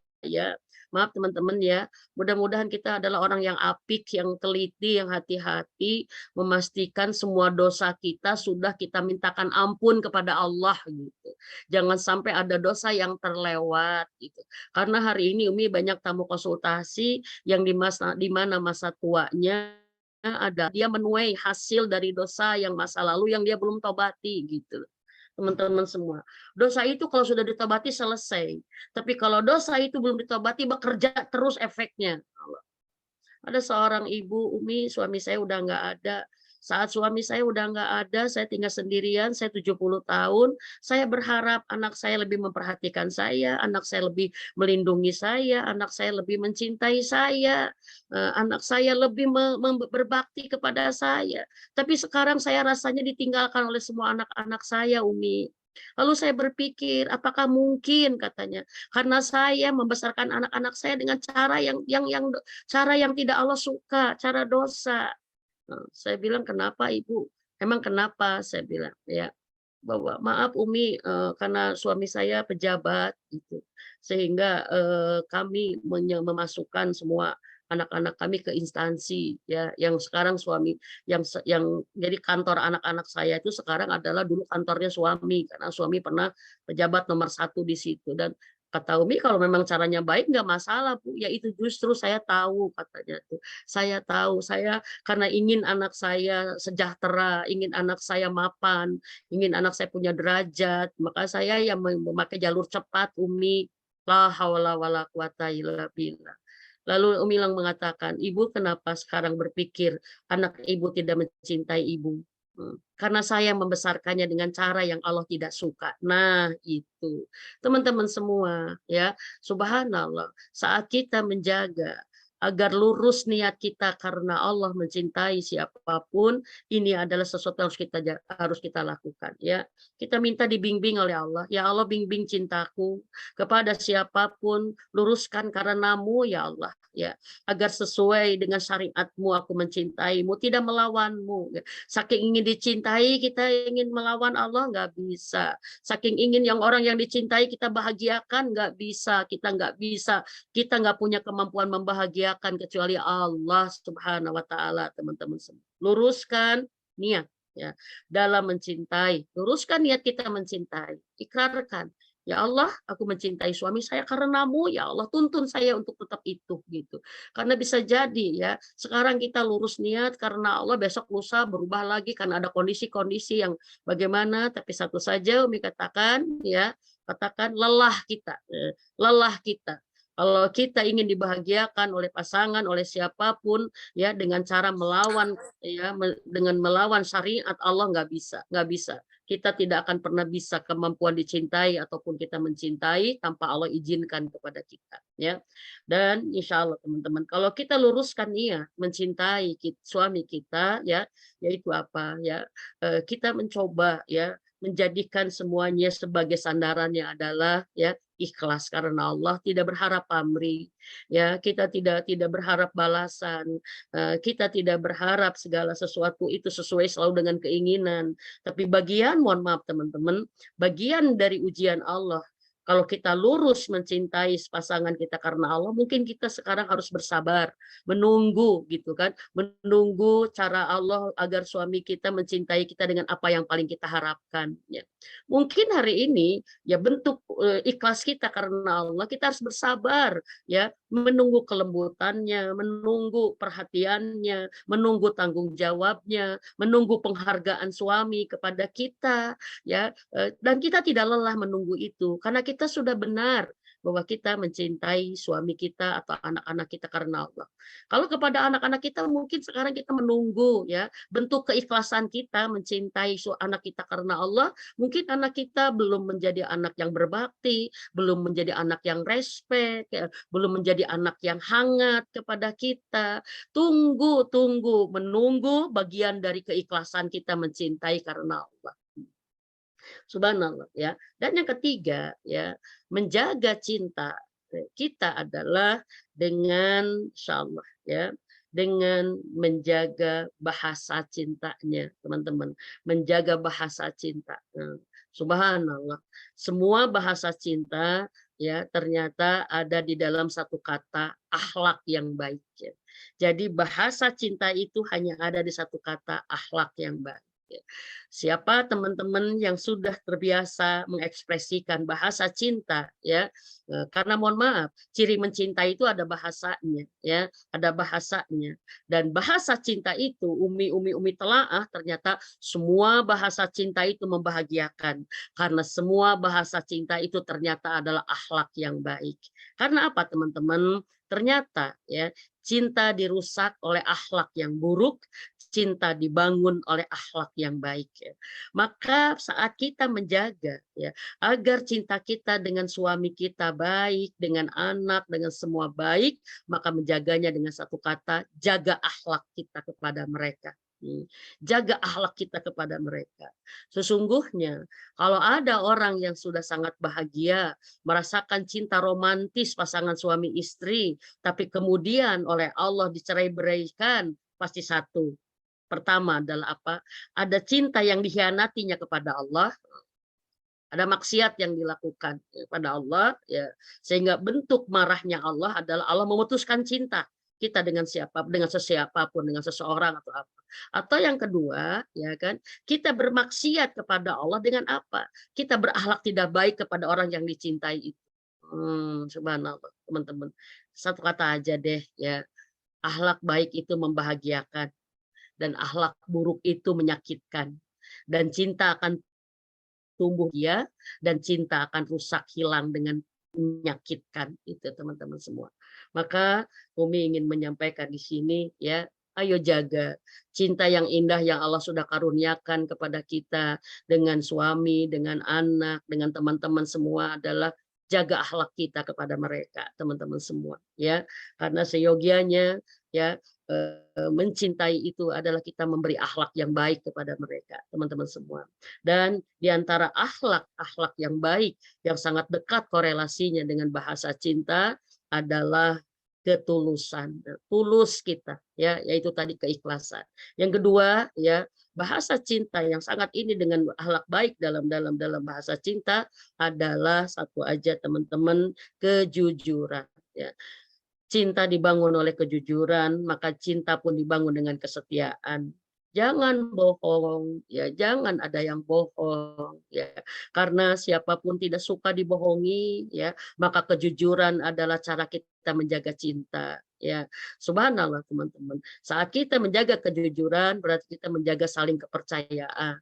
Maaf teman-teman ya. Mudah-mudahan kita adalah orang yang apik, yang teliti, yang hati-hati, memastikan semua dosa kita sudah kita mintakan ampun kepada Allah gitu. Jangan sampai ada dosa yang terlewat gitu. Karena hari ini Umi banyak tamu konsultasi yang di mana masa tuanya ada dia menuai hasil dari dosa yang masa lalu yang dia belum tobati gitu. Teman-teman semua. Dosa itu kalau sudah ditobati selesai. Tapi kalau dosa itu belum ditobati bekerja terus efeknya. Ada seorang ibu, Umi, suami saya udah nggak ada. Saat suami saya udah nggak ada, saya tinggal sendirian, saya 70 tahun. Saya berharap anak saya lebih memperhatikan saya, anak saya lebih melindungi saya, anak saya lebih mencintai saya, anak saya lebih berbakti kepada saya. Tapi sekarang saya rasanya ditinggalkan oleh semua anak-anak saya, Umi. Lalu saya berpikir, apakah mungkin katanya, karena saya membesarkan anak-anak saya dengan cara cara yang tidak Allah suka, cara dosa. Saya bilang, "Kenapa Ibu?" "Emang kenapa?" Saya bilang, ya. Bahwa, "Maaf Umi, karena suami saya pejabat," gitu. Sehingga, kami memasukkan semua anak-anak kami ke instansi, ya, yang sekarang suami yang jadi kantor anak-anak saya itu sekarang adalah dulu kantornya suami, karena suami pernah pejabat nomor satu di situ. Dan kata Umi, "Kalau memang caranya baik nggak masalah Bu." "Ya itu justru saya tahu," katanya tuh. "Saya tahu, saya karena ingin anak saya sejahtera, ingin anak saya mapan, ingin anak saya punya derajat, maka saya yang memakai jalur cepat, Umi." La haula wala quwata illa billah. Lalu Umi Lang mengatakan, "Ibu kenapa sekarang berpikir anak ibu tidak mencintai ibu?" Karena saya membesarkannya dengan cara yang Allah tidak suka. Nah, itu. Teman-teman semua, ya, subhanallah, saat kita menjaga agar lurus niat kita karena Allah mencintai siapapun, ini adalah sesuatu yang harus kita lakukan, ya. Kita minta dibimbing oleh Allah, "Ya Allah, bimbing cintaku kepada siapapun, luruskan karenamu ya Allah, ya, agar sesuai dengan syariatmu aku mencintaimu, tidak melawanmu." Ya. Saking ingin dicintai, kita ingin melawan Allah, nggak bisa. Saking ingin orang yang dicintai kita bahagiakan, nggak bisa. Kita nggak punya kemampuan membahagiakan kecuali Allah Subhanahu wa taala, teman-teman semua. Luruskan niat ya dalam mencintai. Luruskan niat kita mencintai. Ikrarkan, "Ya Allah, aku mencintai suami saya karenamu, ya Allah, tuntun saya untuk tetap itu," gitu. Karena bisa jadi ya, sekarang kita lurus niat karena Allah, besok lusa berubah lagi karena ada kondisi-kondisi yang bagaimana, tapi satu saja Umi katakan ya, katakan lelah kita, lelah kita. Kalau kita ingin dibahagiakan oleh pasangan, oleh siapapun, ya dengan cara melawan, ya dengan melawan syariat Allah nggak bisa, nggak bisa. Kita tidak akan pernah bisa kemampuan dicintai ataupun kita mencintai tanpa Allah izinkan kepada kita, ya. Dan insya Allah teman-teman, kalau kita luruskan niat mencintai suami kita, ya, yaitu apa, ya, kita mencoba, ya, menjadikan semuanya sebagai sandarannya adalah, ya, ikhlas karena Allah, tidak berharap pamrih, ya, kita tidak berharap balasan, kita tidak berharap segala sesuatu itu sesuai selalu dengan keinginan. Tapi bagian, mohon maaf teman-teman, bagian dari ujian Allah, kalau kita lurus mencintai pasangan kita karena Allah, mungkin kita sekarang harus bersabar, menunggu gitu kan, menunggu cara Allah agar suami kita mencintai kita dengan apa yang paling kita harapkan. Ya. Mungkin hari ini ya bentuk ikhlas kita karena Allah, kita harus bersabar, ya, menunggu kelembutannya, menunggu perhatiannya, menunggu tanggung jawabnya, menunggu penghargaan suami kepada kita, ya, dan kita tidak lelah menunggu itu karena kita sudah benar bahwa kita mencintai suami kita atau anak-anak kita karena Allah. Kalau kepada anak-anak kita mungkin sekarang kita menunggu, ya, bentuk keikhlasan kita mencintai anak kita karena Allah, mungkin anak kita belum menjadi anak yang berbakti, belum menjadi anak yang respek, ya, belum menjadi anak yang hangat kepada kita. Tunggu, tunggu, menunggu bagian dari keikhlasan kita mencintai karena Allah. Subhanallah, ya. Dan yang ketiga, ya, menjaga cinta kita adalah dengan insyaallah, ya, dengan menjaga bahasa cintanya, teman-teman. Menjaga bahasa cinta. Subhanallah. Semua bahasa cinta, ya, ternyata ada di dalam satu kata akhlak yang baik, ya. Jadi bahasa cinta itu hanya ada di satu kata akhlak yang baik. Ya. Siapa teman-teman yang sudah terbiasa mengekspresikan bahasa cinta, ya, karena mohon maaf, ciri mencintai itu ada bahasanya, ya, ada bahasanya. Dan bahasa cinta itu umi telaah ternyata semua bahasa cinta itu membahagiakan karena semua bahasa cinta itu ternyata adalah akhlak yang baik. Karena apa teman-teman? Ternyata, ya, cinta dirusak oleh akhlak yang buruk, cinta dibangun oleh akhlak yang baik, ya. Maka saat kita menjaga, ya, agar cinta kita dengan suami kita baik, dengan anak, dengan semua baik, maka menjaganya dengan satu kata, jaga akhlak kita kepada mereka. Jaga akhlak kita kepada mereka. Sesungguhnya kalau ada orang yang sudah sangat bahagia, merasakan cinta romantis pasangan suami istri, tapi kemudian oleh Allah dicerai-beraikan, pasti satu. Pertama adalah apa? Ada cinta yang dikhianatinya kepada Allah, ada maksiat yang dilakukan kepada Allah, ya, sehingga bentuk marahnya Allah adalah Allah memutuskan cinta kita dengan siapa, dengan sesiapapun, dengan seseorang atau apa. Atau yang kedua, ya kan, kita bermaksiat kepada Allah dengan apa? Kita berakhlak tidak baik kepada orang yang dicintai itu. Subhanallah, teman-teman. Satu kata aja deh, ya. Akhlak baik itu membahagiakan dan akhlak buruk itu menyakitkan. Dan cinta akan tumbuh dia dan cinta akan rusak hilang dengan menyakitkan itu teman-teman semua. Maka Umi ingin menyampaikan di sini, ya, ayo jaga cinta yang indah yang Allah sudah karuniakan kepada kita dengan suami, dengan anak, dengan teman-teman semua adalah jaga akhlak kita kepada mereka, teman-teman semua, ya. Karena seyogianya, ya, mencintai itu adalah kita memberi akhlak yang baik kepada mereka, teman-teman semua. Dan di antara akhlak yang baik yang sangat dekat korelasinya dengan bahasa cinta adalah ketulusan, tulus kita, ya, yaitu tadi keikhlasan. Yang kedua, ya, bahasa cinta yang sangat ini dengan akhlak baik dalam bahasa cinta adalah satu aja teman-teman, kejujuran, ya. Cinta dibangun oleh kejujuran, maka cinta pun dibangun dengan kesetiaan. Jangan bohong, ya, jangan ada yang bohong, ya. Karena siapapun tidak suka dibohongi, ya, maka kejujuran adalah cara kita menjaga cinta, ya. Subhanallah teman-teman. Saat kita menjaga kejujuran berarti kita menjaga saling kepercayaan.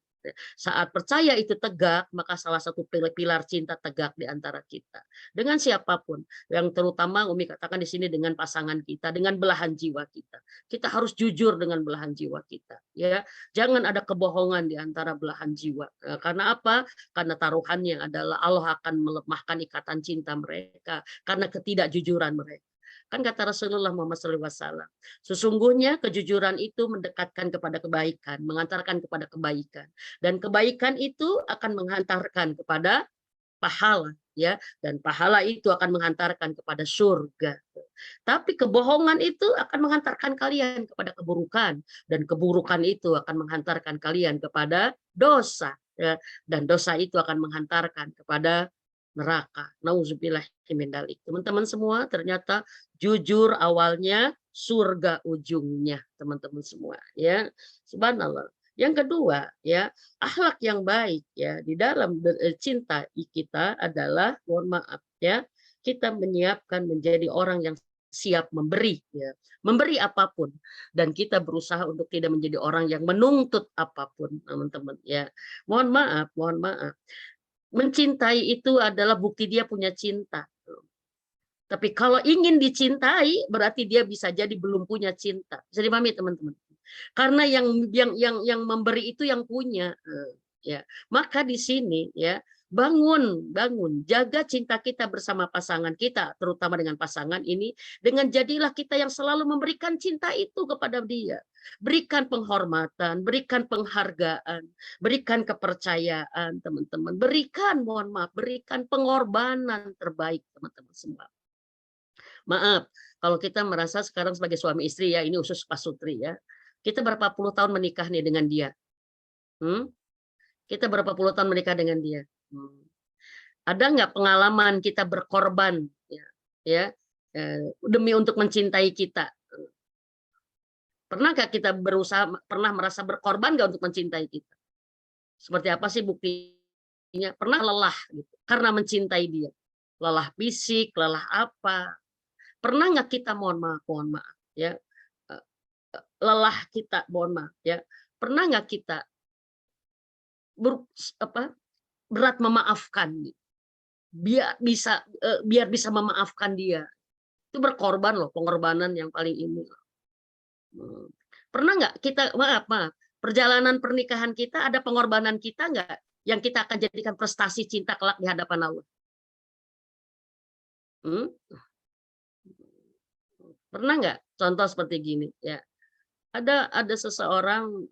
Saat percaya itu tegak, maka salah satu pilar cinta tegak di antara kita. Dengan siapapun, yang terutama Umi katakan di sini dengan pasangan kita, dengan belahan jiwa kita. Kita harus jujur dengan belahan jiwa kita, ya. Jangan ada kebohongan di antara belahan jiwa. Karena apa? Karena taruhannya adalah Allah akan melemahkan ikatan cinta mereka karena ketidakjujuran mereka. Kan kata Rasulullah Muhammad SAW, sesungguhnya kejujuran itu mendekatkan kepada kebaikan, mengantarkan kepada kebaikan. Dan kebaikan itu akan menghantarkan kepada pahala, ya, dan pahala itu akan menghantarkan kepada surga. Tapi kebohongan itu akan menghantarkan kalian kepada keburukan, dan keburukan itu akan menghantarkan kalian kepada dosa, ya, dan dosa itu akan menghantarkan kepada neraka. Nauzubillah min dzalik. Teman-teman semua, ternyata jujur awalnya, surga ujungnya, teman-teman semua, ya. Subhanallah. Yang kedua, ya, akhlak yang baik, ya, di dalam cinta kita adalah, mohon maaf, ya, kita menyiapkan menjadi orang yang siap memberi, ya, memberi apapun, dan kita berusaha untuk tidak menjadi orang yang menuntut apapun, teman-teman, ya. Mohon maaf, mencintai itu adalah bukti dia punya cinta. Tapi kalau ingin dicintai, berarti dia bisa jadi belum punya cinta. Bisa dipahami, teman-teman? Karena yang memberi itu yang punya, ya. Maka di sini, ya, bangun, jaga cinta kita bersama pasangan kita, terutama dengan pasangan ini, dengan jadilah kita yang selalu memberikan cinta itu kepada dia. Berikan penghormatan, berikan penghargaan, berikan kepercayaan, teman-teman. Berikan, mohon maaf, berikan pengorbanan terbaik, teman-teman semua. Maaf, kalau kita merasa sekarang sebagai suami istri, ya, ini usus Pak Sutri, ya. Kita berapa puluh tahun menikah nih dengan dia? Kita berapa puluh tahun menikah dengan dia? Ada nggak pengalaman kita berkorban, ya, demi untuk mencintai kita? Pernah nggak kita pernah merasa berkorban nggak untuk mencintai kita? Seperti apa sih buktinya? Pernah lelah gitu, karena mencintai dia. Lelah fisik, lelah apa? Pernah nggak kita, mohon maaf, ya, lelah kita, mohon maaf, ya. Pernah nggak kita berat memaafkan, biar bisa memaafkan dia? Itu berkorban loh, pengorbanan yang paling ini. Pernah nggak kita, maaf, perjalanan pernikahan kita ada pengorbanan kita nggak yang kita akan jadikan prestasi cinta kelak di hadapan Allah? Pernah nggak contoh seperti gini, ya? Ada seseorang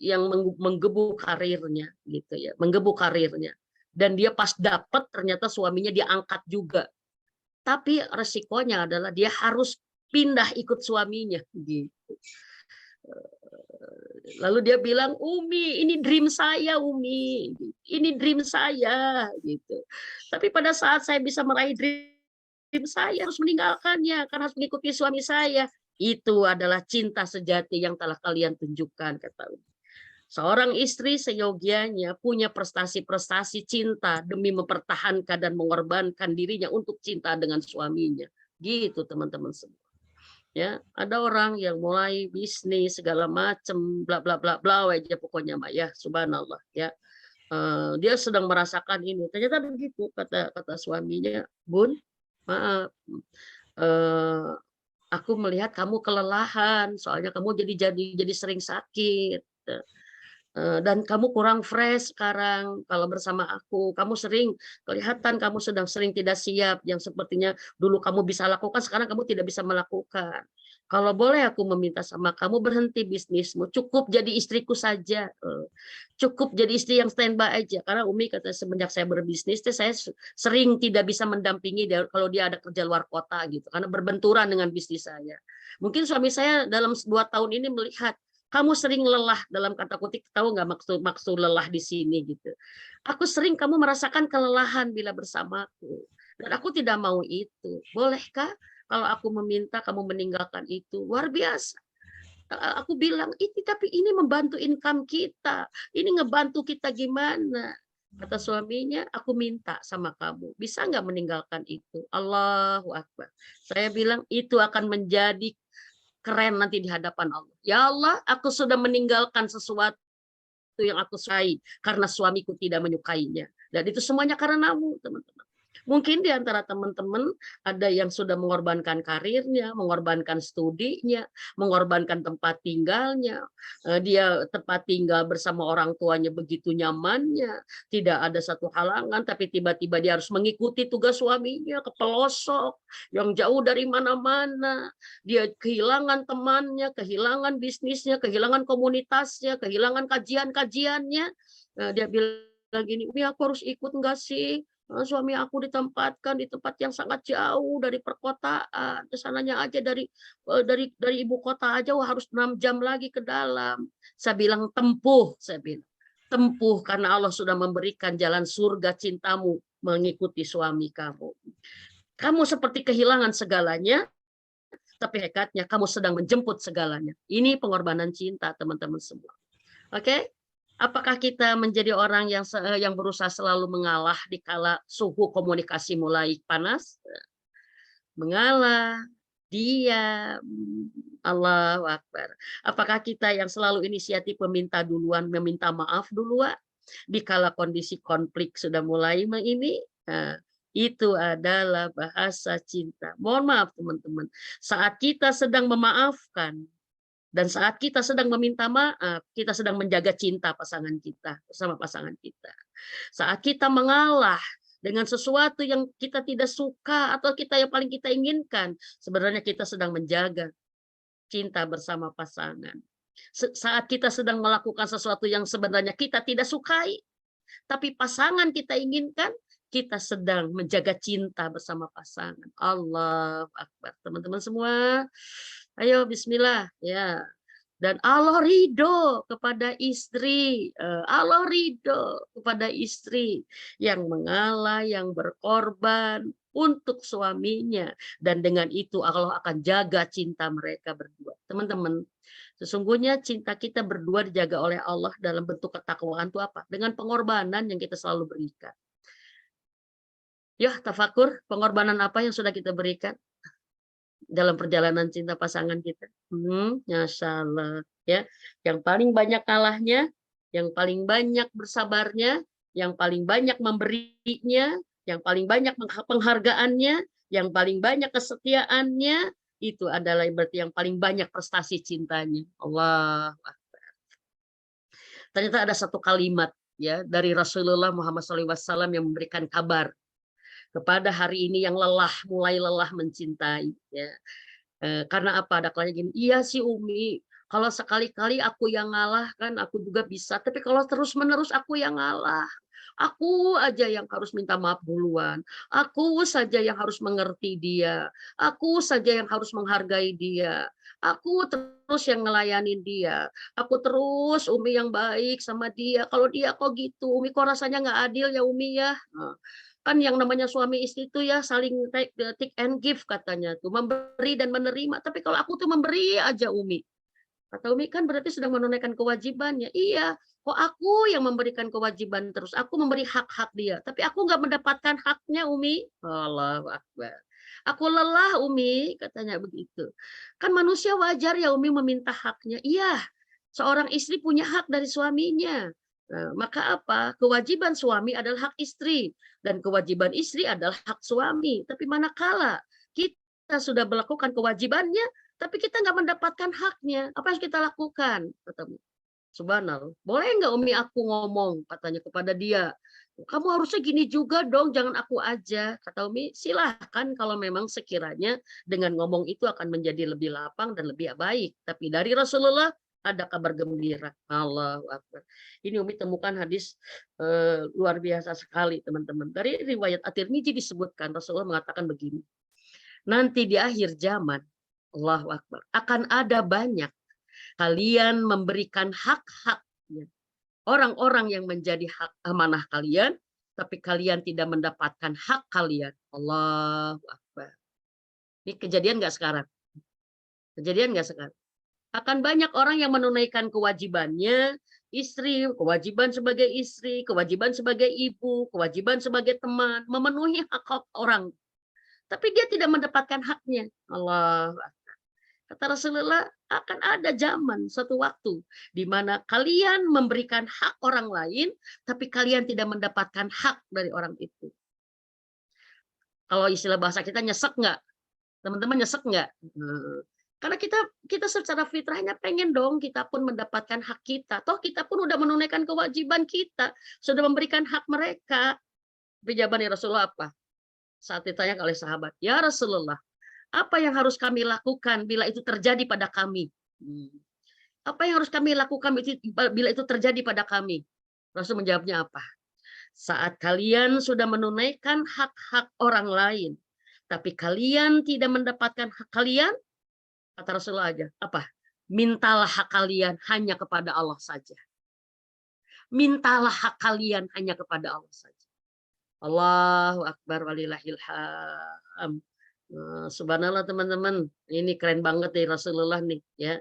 yang menggebu karirnya, gitu ya, menggebu karirnya, dan dia pas dapat ternyata suaminya diangkat juga, tapi resikonya adalah dia harus pindah ikut suaminya, gitu. Lalu dia bilang, Umi, ini dream saya, Umi, ini dream saya, gitu. Tapi pada saat saya bisa meraih dream saya, harus meninggalkannya karena harus mengikuti suami saya. Itu adalah cinta sejati yang telah kalian tunjukkan, kata Umi. Seorang istri seyogianya punya prestasi-prestasi cinta demi mempertahankan dan mengorbankan dirinya untuk cinta dengan suaminya. Gitu, teman-teman semua. Ya, ada orang yang mulai bisnis segala macam, bla bla bla bla aja pokoknya, Mbak, ya, subhanallah, ya. Dia sedang merasakan ini. Ternyata begitu kata suaminya, Bun, maaf, aku melihat kamu kelelahan, soalnya kamu jadi sering sakit. Dan kamu kurang fresh sekarang kalau bersama aku. Kamu sering kelihatan kamu sedang sering tidak siap, yang sepertinya dulu kamu bisa lakukan, sekarang kamu tidak bisa melakukan. Kalau boleh aku meminta sama kamu, berhenti bisnismu, cukup jadi istriku saja. Cukup jadi istri yang standby aja. Karena Umi kata semenjak saya berbisnis, saya sering tidak bisa mendampingi dia kalau dia ada kerja luar kota gitu, karena berbenturan dengan bisnis saya. Mungkin suami saya dalam 2 tahun ini melihat kamu sering lelah, dalam kata kutip, tahu nggak maksud lelah di sini gitu. Aku sering kamu merasakan kelelahan bila bersamaku, dan aku tidak mau itu. Bolehkah kalau aku meminta kamu meninggalkan itu? Luar biasa. Aku bilang, tapi ini membantu income kita, ini ngebantu kita gimana? Kata suaminya, aku minta sama kamu, bisa nggak meninggalkan itu? Allahu Akbar. Saya bilang, itu akan menjadi keren nanti di hadapan Allah. Ya Allah, aku sudah meninggalkan sesuatu sesuatu yang aku sukai karena suamiku tidak menyukainya. Dan itu semuanya karenamu, teman-teman. Mungkin di antara teman-teman ada yang sudah mengorbankan karirnya, mengorbankan studinya, mengorbankan tempat tinggalnya. Dia tempat tinggal bersama orang tuanya begitu nyamannya, tidak ada satu halangan, tapi tiba-tiba dia harus mengikuti tugas suaminya ke pelosok yang jauh dari mana-mana. Dia kehilangan temannya, kehilangan bisnisnya, kehilangan komunitasnya, kehilangan kajian-kajiannya. Dia bilang gini, "Umi, aku harus ikut enggak sih? Suami aku ditempatkan di tempat yang sangat jauh dari perkotaan, ke sananya aja dari ibu kota aja wah harus 6 jam lagi ke dalam." Saya bilang, "Tempuh," saya bilang. "Tempuh karena Allah sudah memberikan jalan surga cintamu mengikuti suami kamu. Kamu seperti kehilangan segalanya, tapi hakikatnya kamu sedang menjemput segalanya." Ini pengorbanan cinta, teman-teman semua. Oke? Apakah kita menjadi orang yang berusaha selalu mengalah dikala suhu komunikasi mulai panas? Mengalah, diam, Allahu Akbar. Apakah kita yang selalu inisiatif meminta duluan, meminta maaf duluan? Dikala kondisi konflik sudah mulai ini, itu adalah bahasa cinta. Mohon maaf teman-teman, saat kita sedang memaafkan, dan saat kita sedang meminta maaf, kita sedang menjaga cinta pasangan kita bersama pasangan kita. Saat kita mengalah dengan sesuatu yang kita tidak suka atau yang paling kita inginkan, sebenarnya kita sedang menjaga cinta bersama pasangan. Saat kita sedang melakukan sesuatu yang sebenarnya kita tidak sukai, tapi pasangan kita inginkan, kita sedang menjaga cinta bersama pasangan. Allahu Akbar. Teman-teman semua, ayo bismillah ya. Dan Allah ridho kepada istri. Allah ridho kepada istri yang mengalah, yang berkorban untuk suaminya. Dan dengan itu Allah akan jaga cinta mereka berdua. Teman-teman, sesungguhnya cinta kita berdua dijaga oleh Allah dalam bentuk ketakwaan itu apa? Dengan pengorbanan yang kita selalu berikan. Ya, tafakur, pengorbanan apa yang sudah kita berikan dalam perjalanan cinta pasangan kita? Masya Allah. Ya, yang paling banyak kalahnya, yang paling banyak bersabarnya, yang paling banyak memberinya, yang paling banyak penghargaannya, yang paling banyak kesetiaannya, itu adalah berarti yang paling banyak prestasi cintanya. Allah. Ternyata ada satu kalimat ya dari Rasulullah Muhammad SAW yang memberikan kabar kepada hari ini yang mulai lelah mencintai. Ya. Karena apa? Ada kalanya gini, iya sih Umi, kalau sekali-kali aku yang ngalah kan aku juga bisa, tapi kalau terus-menerus aku yang ngalah. Aku aja yang harus minta maaf duluan. Aku saja yang harus mengerti dia. Aku saja yang harus menghargai dia. Aku terus yang ngelayanin dia. Aku terus Umi yang baik sama dia. Kalau dia kok gitu, Umi kok rasanya nggak adil ya Umi ya. Kan yang namanya suami istri itu ya saling take and give katanya tuh, memberi dan menerima. Tapi kalau aku tuh memberi aja Umi. Kata Umi kan berarti sedang menunaikan kewajibannya. Iya, kok aku yang memberikan kewajiban terus. Aku memberi hak-hak dia. Tapi aku nggak mendapatkan haknya Umi. Allahu Akbar. Aku lelah Umi, katanya begitu. Kan manusia wajar ya Umi meminta haknya. Iya, seorang istri punya hak dari suaminya. Nah, maka apa? Kewajiban suami adalah hak istri. Dan kewajiban istri adalah hak suami. Tapi manakala kita sudah melakukan kewajibannya, tapi kita nggak mendapatkan haknya, apa yang kita lakukan? Kata Subhanallah. Boleh nggak Umi aku ngomong? Katanya kepada dia. Kamu harusnya gini juga dong, jangan aku aja. Kata Umi, silahkan kalau memang sekiranya dengan ngomong itu akan menjadi lebih lapang dan lebih baik. Tapi dari Rasulullah ada kabar gembira. Allahu Akbar. Ini Umi temukan hadis luar biasa sekali teman-teman. Dari riwayat At-Tirmidzi disebutkan Rasulullah mengatakan begini. Nanti di akhir zaman, Allahu Akbar, akan ada banyak kalian memberikan hak-haknya. Orang-orang yang menjadi hak amanah kalian, tapi kalian tidak mendapatkan hak kalian. Allahu Akbar. Ini kejadian nggak sekarang? Kejadian nggak sekarang? Akan banyak orang yang menunaikan kewajibannya, istri, kewajiban sebagai istri, kewajiban sebagai ibu, kewajiban sebagai teman, memenuhi hak-hak orang. Tapi dia tidak mendapatkan haknya. Allah. Kata Rasulullah, akan ada zaman suatu waktu di mana kalian memberikan hak orang lain, tapi kalian tidak mendapatkan hak dari orang itu. Kalau istilah bahasa kita nyesek nggak? Teman-teman nyesek nggak? Karena kita kita secara fitrahnya pengen dong kita pun mendapatkan hak kita. Toh kita pun udah menunaikan kewajiban kita, sudah memberikan hak mereka. Tapi jawaban Rasulullah apa? Saat ditanya oleh sahabat, ya Rasulullah, apa yang harus kami lakukan bila itu terjadi pada kami? Apa yang harus kami lakukan bila itu terjadi pada kami? Rasul menjawabnya apa? Saat kalian sudah menunaikan hak-hak orang lain, tapi kalian tidak mendapatkan hak kalian, kata Rasulullah aja, apa? Mintalah hak kalian hanya kepada Allah saja. Mintalah hak kalian hanya kepada Allah saja. Allahu Akbar walillahil hamd. Subhanallah teman-teman, ini keren banget nih Rasulullah nih ya.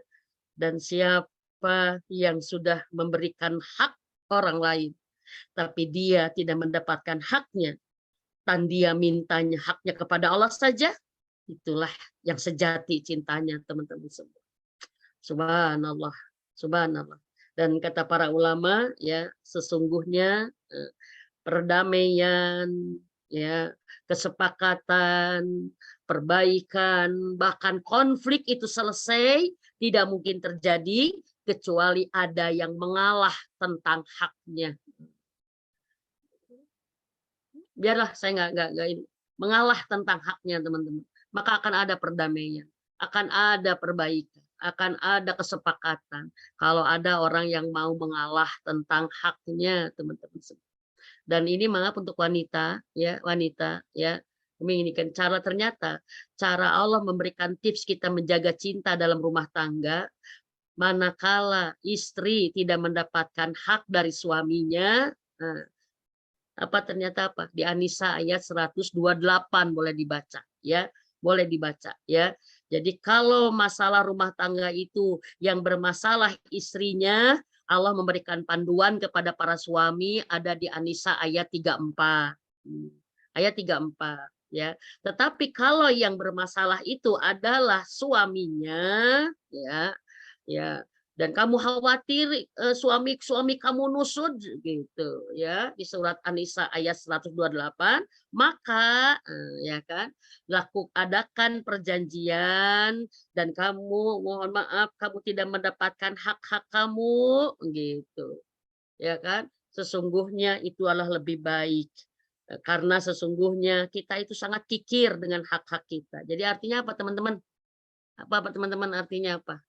Dan siapa yang sudah memberikan hak orang lain, tapi dia tidak mendapatkan haknya, dan dia mintanya haknya kepada Allah saja, itulah yang sejati cintanya teman-teman semua. Subhanallah, subhanallah. Dan kata para ulama ya, sesungguhnya perdamaian, ya, kesepakatan, perbaikan, bahkan konflik itu selesai tidak mungkin terjadi kecuali ada yang mengalah tentang haknya. Biarlah saya nggak mengalah tentang haknya teman-teman. Maka akan ada perdamaian, akan ada perbaikan, akan ada kesepakatan. Kalau ada orang yang mau mengalah tentang haknya teman-teman. Dan ini maaf untuk wanita ya, menginginkan ternyata cara Allah memberikan tips kita menjaga cinta dalam rumah tangga, manakala istri tidak mendapatkan hak dari suaminya. Ternyata apa? Di An-Nisa ayat 128 boleh dibaca ya, boleh dibaca ya. Jadi kalau masalah rumah tangga itu yang bermasalah istrinya, Allah memberikan panduan kepada para suami ada di An-Nisa ayat 34. Ayat 34 ya. Tetapi kalau yang bermasalah itu adalah suaminya ya, dan kamu khawatir suami kamu nusud gitu ya, di surat An-Nisa ayat 128, maka ya kan, adakan perjanjian dan kamu mohon maaf kamu tidak mendapatkan hak-hak kamu gitu. Ya kan? Sesungguhnya itu adalah lebih baik. Karena sesungguhnya kita itu sangat kikir dengan hak-hak kita. Jadi artinya apa teman-teman? Apa teman-teman artinya apa?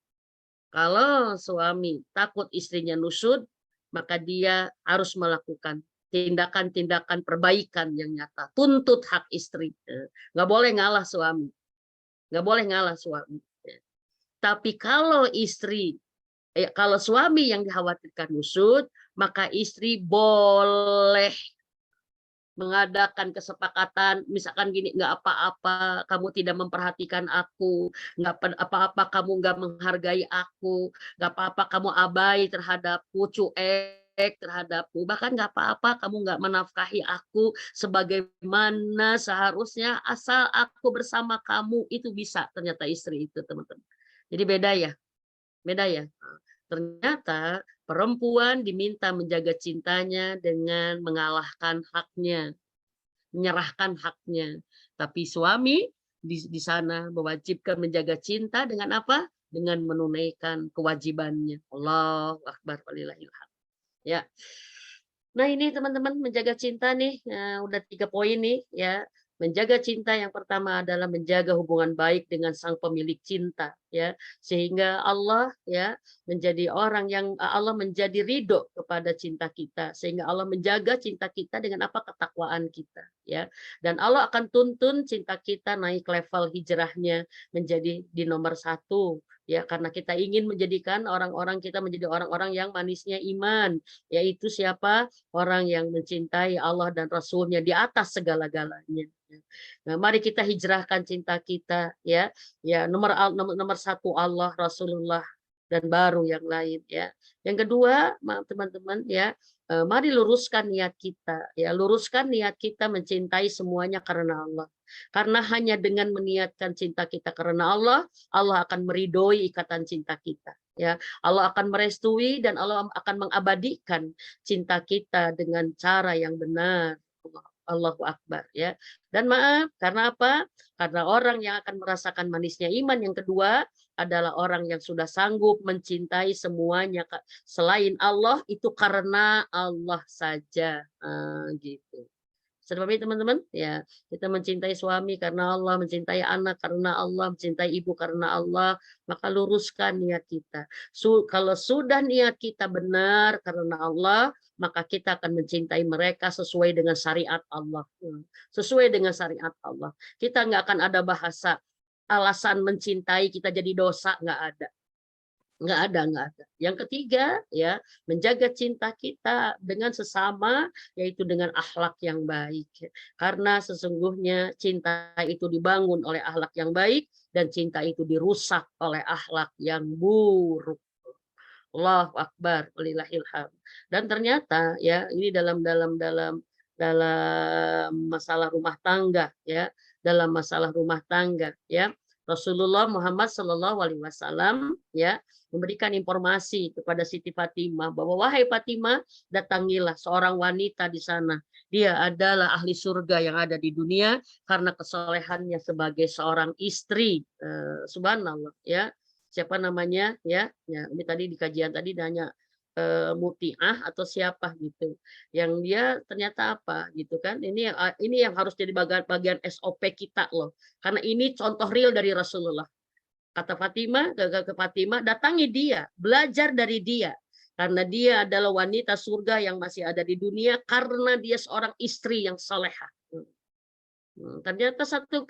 Kalau suami takut istrinya nusud, maka dia harus melakukan tindakan-tindakan perbaikan yang nyata. Tuntut hak istri. Nggak boleh ngalah suami. Nggak boleh ngalah suami. Tapi kalau kalau suami yang dikhawatirkan nusud, maka istri boleh mengadakan kesepakatan, misalkan gini, nggak apa-apa kamu tidak memperhatikan aku, nggak apa-apa kamu nggak menghargai aku, nggak apa-apa kamu abai terhadapku, cuek terhadapku, bahkan nggak apa-apa kamu nggak menafkahi aku sebagaimana seharusnya, asal aku bersama kamu, itu bisa ternyata istri itu teman-teman. Jadi beda ya. Ternyata perempuan diminta menjaga cintanya dengan mengalahkan haknya, menyerahkan haknya. Tapi suami di sana mewajibkan menjaga cinta dengan apa? Dengan menunaikan kewajibannya. Allahu Akbar walillahil hamd. Ya. Nah ini teman-teman menjaga cinta nih, udah 3 poin nih ya. Menjaga cinta yang pertama adalah menjaga hubungan baik dengan sang pemilik cinta ya, sehingga Allah ya menjadi orang yang Allah menjadi ridho kepada cinta kita, sehingga Allah menjaga cinta kita dengan apa? Ketakwaan kita ya. Dan Allah akan tuntun cinta kita naik level hijrahnya menjadi di nomor 1 ya, karena kita ingin menjadikan orang-orang kita menjadi orang-orang yang manisnya iman, yaitu siapa? Orang yang mencintai Allah dan Rasul-Nya di atas segala-galanya. Nah, mari kita hijrahkan cinta kita ya. Ya, nomor 1 Allah, Rasulullah, dan baru yang lain ya. Yang kedua, teman-teman ya, mari luruskan niat kita ya. Luruskan niat kita mencintai semuanya karena Allah. Karena hanya dengan meniatkan cinta kita karena Allah, Allah akan meridhoi ikatan cinta kita. Ya, Allah akan merestui dan Allah akan mengabadikan cinta kita dengan cara yang benar. Allahu Akbar ya. Dan maaf, karena apa? Karena orang yang akan merasakan manisnya iman yang kedua adalah orang yang sudah sanggup mencintai semuanya selain Allah itu karena Allah saja. Gitu. Sebab itu teman-teman, ya kita mencintai suami karena Allah, mencintai anak karena Allah, mencintai ibu karena Allah, maka luruskan niat kita. Kalau sudah niat kita benar karena Allah, maka kita akan mencintai mereka sesuai dengan syariat Allah. Sesuai dengan syariat Allah. Kita nggak akan ada bahasa alasan mencintai kita jadi dosa, nggak ada. Nggak ada, nggak ada. Yang ketiga, ya, menjaga cinta kita dengan sesama, yaitu dengan akhlak yang baik. Karena sesungguhnya cinta itu dibangun oleh akhlak yang baik, dan cinta itu dirusak oleh akhlak yang buruk. Allahu Akbar, walillahil hamd. Dan ternyata, ya, ini dalam masalah rumah tangga, ya, dalam masalah rumah tangga, ya. Rasulullah Muhammad SAW ya memberikan informasi kepada Siti Fatimah bahwa wahai Fatimah, datangilah seorang wanita di sana. Dia adalah ahli surga yang ada di dunia karena kesolehannya sebagai seorang istri. Subhanallah ya. Siapa namanya ya? Ya, ini tadi di kajian tadi hanya Mutiah atau siapa gitu. Yang dia ternyata apa gitu kan. Ini yang harus jadi bagian SOP kita loh. Karena ini contoh real dari Rasulullah. Kata Fatimah, ke Fatimah, datangi dia, belajar dari dia. Karena dia adalah wanita surga yang masih ada di dunia karena dia seorang istri yang soleha. Ternyata satu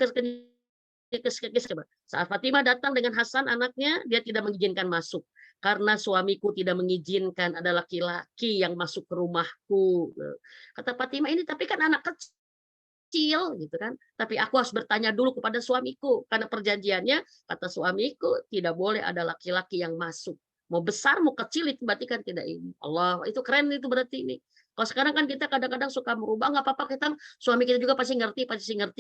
saat Fatimah datang dengan Hasan anaknya, dia tidak mengizinkan masuk. Karena suamiku tidak mengizinkan ada laki-laki yang masuk ke rumahku. Kata Fatimah, ini tapi kan anak kecil gitu kan. Tapi aku harus bertanya dulu kepada suamiku karena perjanjiannya kata suamiku tidak boleh ada laki-laki yang masuk. Mau besar mau kecil itu berarti kan tidak ini. Allah, itu keren itu berarti ini. Kalau sekarang kan kita kadang-kadang suka merubah, nggak apa-apa kita suami kita juga pasti ngerti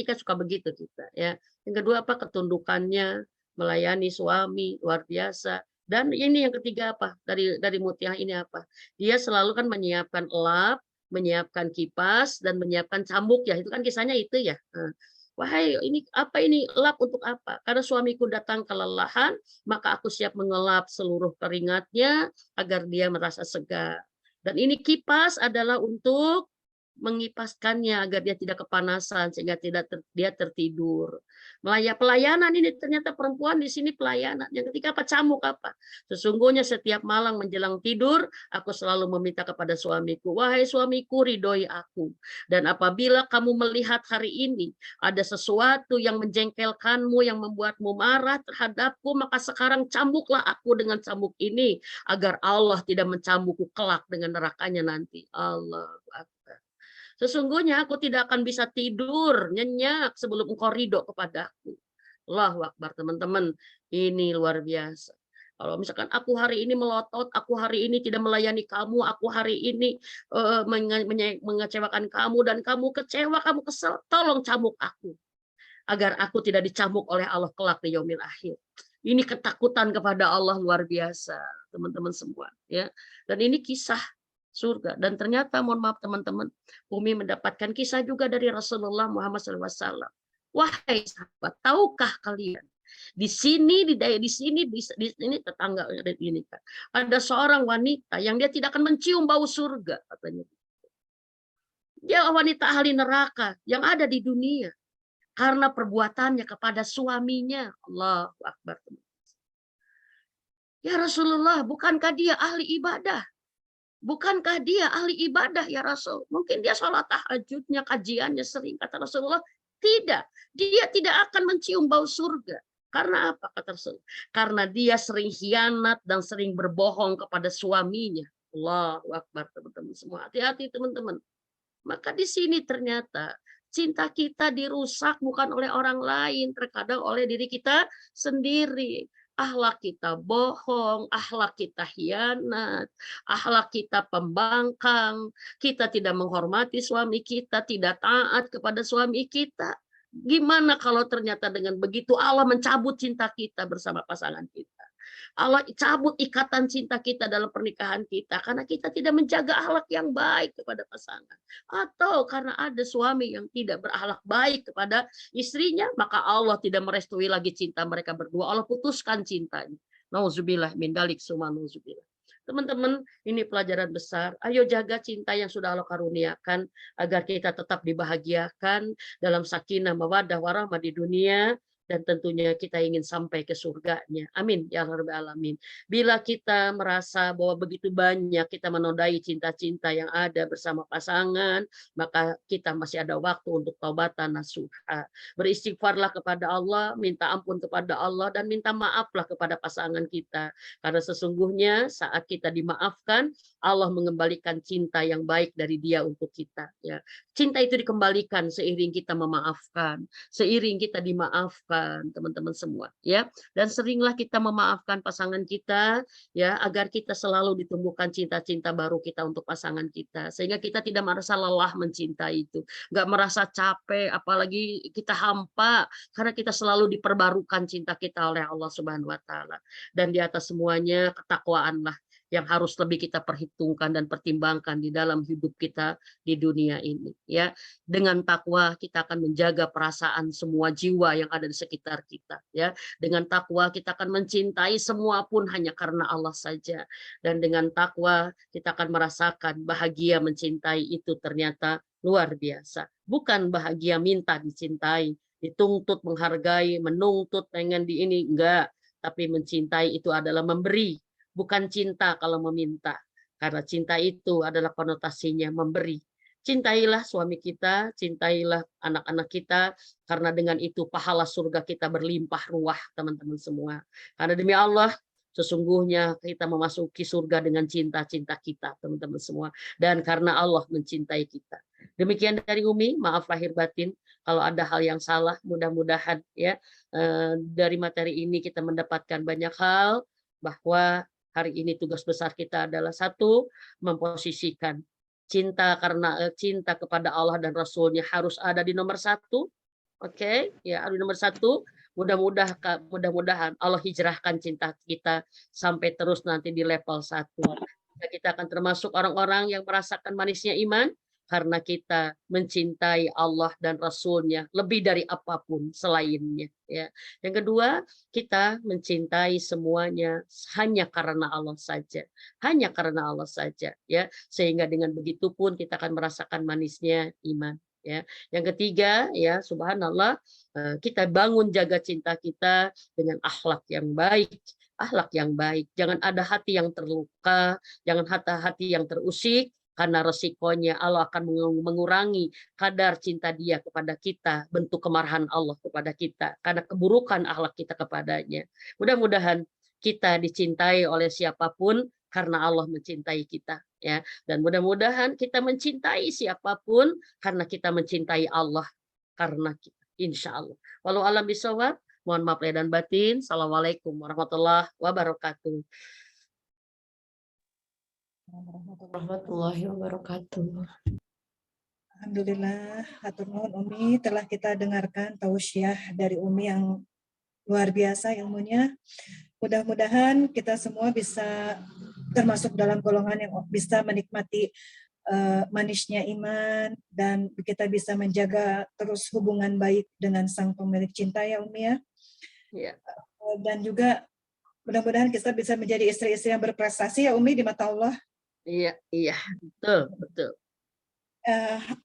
kan suka begitu kita ya. Yang kedua apa ketundukannya, melayani suami luar biasa. Dan ini yang ketiga apa? Dari Mutiah ini apa? Dia selalu kan menyiapkan lap, menyiapkan kipas dan menyiapkan cambuk ya. Itu kan kisahnya itu ya. Wahai ini apa ini lap untuk apa? Karena suamiku datang kelelahan, maka aku siap mengelap seluruh keringatnya agar dia merasa segar. Dan ini kipas adalah untuk mengipaskannya agar dia tidak kepanasan sehingga dia tertidur. Pelayanan ini ternyata perempuan di sini pelayanan. Yang ketiga apa? Cambuk apa? Sesungguhnya setiap malam menjelang tidur aku selalu meminta kepada suamiku, wahai suamiku ridhoi aku. Dan apabila kamu melihat hari ini ada sesuatu yang menjengkelkanmu, yang membuatmu marah terhadapku, maka sekarang cambuklah aku dengan cambuk ini agar Allah tidak mencambukku kelak dengan nerakanya nanti. Allahu Akbar. Sesungguhnya aku tidak akan bisa tidur nyenyak sebelum engkau ridho kepadaku. Allahu Akbar teman-teman. Ini luar biasa. Kalau misalkan aku hari ini melotot, aku hari ini tidak melayani kamu, aku hari ini mengecewakan kamu dan kamu kecewa, kamu kesel, tolong cambuk aku. Agar aku tidak dicambuk oleh Allah kelak di yaumil akhir. Ini ketakutan kepada Allah luar biasa, teman-teman semua. Ya. Dan ini kisah surga. Dan ternyata mohon maaf teman-teman, Umi mendapatkan kisah juga dari Rasulullah Muhammad SAW. Wahai sahabat, tahukah kalian di sini di sini tetangga ini kan ada seorang wanita yang dia tidak akan mencium bau surga katanya. Dia wanita ahli neraka yang ada di dunia karena perbuatannya kepada suaminya. Allahu Akbar. Ya Rasulullah, bukankah dia ahli ibadah? Bukankah dia ahli ibadah ya Rasul? Mungkin dia sholat tahajudnya, kajiannya sering. Kata Rasulullah, tidak. Dia tidak akan mencium bau surga. Karena apa? Kata Rasul. Karena dia sering khianat dan sering berbohong kepada suaminya. Allahu Akbar teman-teman semua. Hati-hati teman-teman. Maka di sini ternyata cinta kita dirusak bukan oleh orang lain. Terkadang oleh diri kita sendiri. Akhlak kita bohong, akhlak kita hianat, akhlak kita pembangkang, kita tidak menghormati suami kita, tidak taat kepada suami kita. Gimana kalau ternyata dengan begitu Allah mencabut cinta kita bersama pasangan kita. Allah cabut ikatan cinta kita dalam pernikahan kita karena kita tidak menjaga akhlak yang baik kepada pasangan. Atau karena ada suami yang tidak berakhlak baik kepada istrinya, maka Allah tidak merestui lagi cinta mereka berdua. Allah putuskan cintanya. Nauzubillah min dalik summa nauzubillah. Teman-teman, ini pelajaran besar. Ayo jaga cinta yang sudah Allah karuniakan agar kita tetap dibahagiakan dalam sakinah mawaddah warahmah di dunia, dan tentunya kita ingin sampai ke surganya. Amin ya rabbal alamin. Bila kita merasa bahwa begitu banyak kita menodai cinta-cinta yang ada bersama pasangan, maka kita masih ada waktu untuk taubatan nasuha. Beristighfarlah kepada Allah, minta ampun kepada Allah, dan minta maaflah kepada pasangan kita. Karena sesungguhnya saat kita dimaafkan, Allah mengembalikan cinta yang baik dari Dia untuk kita. Ya, cinta itu dikembalikan seiring kita memaafkan, seiring kita dimaafkan, teman-teman semua. Ya, dan seringlah kita memaafkan pasangan kita, ya, agar kita selalu ditumbuhkan cinta-cinta baru kita untuk pasangan kita, sehingga kita tidak merasa lelah mencintai itu, nggak merasa capek, apalagi kita hampa, karena kita selalu diperbarukan cinta kita oleh Allah Subhanahu Wa Taala. Dan di atas semuanya ketakwaanlah yang harus lebih kita perhitungkan dan pertimbangkan di dalam hidup kita di dunia ini, ya. Dengan takwa kita akan menjaga perasaan semua jiwa yang ada di sekitar kita, ya. Dengan takwa kita akan mencintai semua pun hanya karena Allah saja, dan dengan takwa kita akan merasakan bahagia mencintai itu ternyata luar biasa. Bukan bahagia minta dicintai, dituntut menghargai, menuntut pengen di ini, enggak, tapi mencintai itu adalah memberi. Bukan cinta kalau meminta, karena cinta itu adalah konotasinya memberi. Cintailah suami kita, cintailah anak-anak kita, karena dengan itu pahala surga kita berlimpah ruah, teman-teman semua. Karena demi Allah, sesungguhnya kita memasuki surga dengan cinta-cinta kita, teman-teman semua. Dan karena Allah mencintai kita. Demikian dari Umi, maaf lahir batin kalau ada hal yang salah, mudah-mudahan ya dari materi ini kita mendapatkan banyak hal, bahwa hari ini tugas besar kita adalah satu, memposisikan cinta karena cinta kepada Allah dan Rasulnya harus ada di nomor satu. Oke, ya di nomor satu. Mudah-mudahan Allah hijrahkan cinta kita sampai terus nanti di level satu. Kita akan termasuk orang-orang yang merasakan manisnya iman karena kita mencintai Allah dan Rasulnya lebih dari apapun selainnya. Ya. Yang kedua, kita mencintai semuanya hanya karena Allah saja, hanya karena Allah saja. Ya, sehingga dengan begitu pun kita akan merasakan manisnya iman. Ya. Yang ketiga, ya subhanallah, kita bangun jaga cinta kita dengan akhlak yang baik. Akhlak yang baik, jangan ada hati yang terluka, jangan hati yang terusik, karena resikonya Allah akan mengurangi kadar cinta Dia kepada kita, bentuk kemarahan Allah kepada kita, karena keburukan akhlak kita kepadanya. Mudah-mudahan kita dicintai oleh siapapun karena Allah mencintai kita, ya. Dan mudah-mudahan kita mencintai siapapun karena kita mencintai Allah karena kita. Insya Allah. Walau alam bisawab. Mohon maaf lahir dan batin. Assalamualaikum warahmatullahi wabarakatuh. Warahmatullahi wabarakatuh. Alhamdulillah, hatur nuhun Umi, telah kita dengarkan tausiah dari Umi yang luar biasa ilmunya. Mudah-mudahan kita semua bisa termasuk dalam golongan yang bisa menikmati manisnya iman, dan kita bisa menjaga terus hubungan baik dengan sang pemilik cinta ya Umi ya. Ya. Dan juga mudah-mudahan kita bisa menjadi istri-istri yang berprestasi ya Umi di mata Allah. Iya, betul, betul.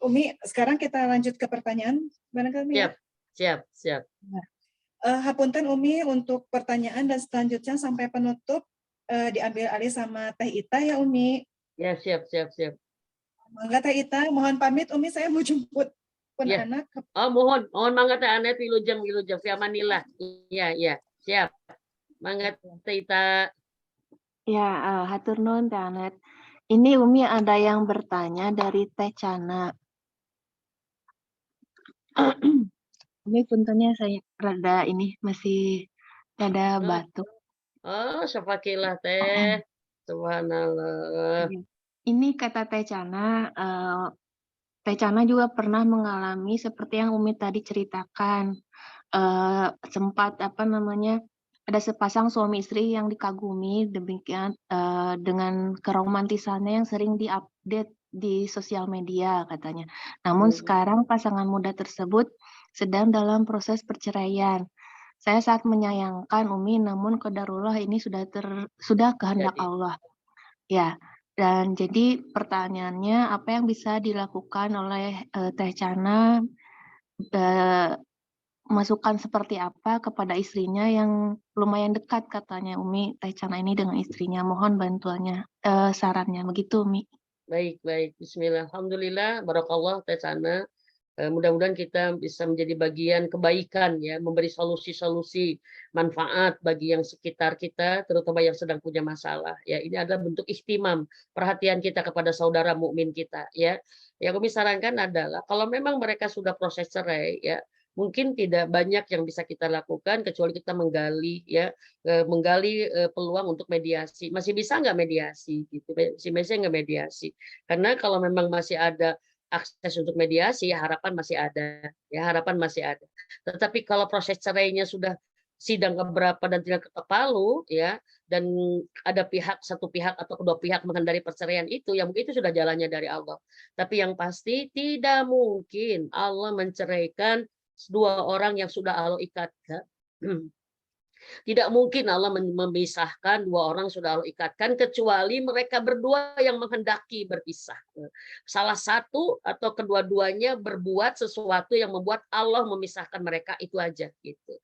Umi, sekarang kita lanjut ke pertanyaan. Barangkali ya? Siap. Hapunten Umi untuk pertanyaan, dan selanjutnya sampai penutup diambil alih sama Teh Ita ya Umi. Ya, siap. Mangga Teh Ita, mohon pamit Umi, saya mau jemput pun Ya. anak. Oh, mohon mangga Teh Anet wilujeng fi amanillah. Iya, siap. Mangga Teh Ita. Ya, hatur nuhun Teh Anet. Ini Umi ada yang bertanya dari Teh Cana. Umi puntennya saya rada ini masih rada batuk. Oh, syafakillah Teh. Subhanallah. Ini kata Teh Cana, Teh Cana juga pernah mengalami seperti yang Umi tadi ceritakan. Sempat ada sepasang suami istri yang dikagumi demikian dengan keromantisannya yang sering diupdate di sosial media katanya. Namun sekarang pasangan muda tersebut sedang dalam proses perceraian. Saya sangat menyayangkan Umi, namun qadarullah ini sudah kehendak Jadi, Allah. Ya, dan jadi pertanyaannya apa yang bisa dilakukan oleh Teh Cana, eee, masukan seperti apa kepada istrinya yang lumayan dekat katanya Umi, Teh Cana ini dengan istrinya. Mohon bantuannya, sarannya, begitu Umi. baik, baik. Bismillah. Alhamdulillah, barakallah Teh Sana. Mudah-mudahan kita bisa menjadi bagian kebaikan ya, memberi solusi-solusi manfaat bagi yang sekitar kita, terutama yang sedang punya masalah. Ya, ini adalah bentuk ihtimam, perhatian kita kepada saudara mukmin kita ya. Yang kami sarankan adalah kalau memang mereka sudah proses cerai ya, mungkin tidak banyak yang bisa kita lakukan kecuali kita menggali ya, menggali peluang untuk mediasi. Masih bisa nggak mediasi gitu? Masih bisa nggak mediasi? Karena kalau memang masih ada akses untuk mediasi, ya harapan masih ada, ya harapan masih ada. Tetapi kalau proses cerainya sudah sidang keberapa dan tidak ketok palu, ya, dan ada satu pihak atau kedua pihak menghindari perceraian itu, ya mungkin itu sudah jalannya dari Allah. Tapi yang pasti tidak mungkin Allah menceraikan dua orang yang sudah Allah ikatkan. Tidak mungkin Allah memisahkan dua orang sudah Allah ikatkan kecuali mereka berdua yang menghendaki berpisah. Salah satu atau kedua-duanya berbuat sesuatu yang membuat Allah memisahkan mereka, itu aja gitu.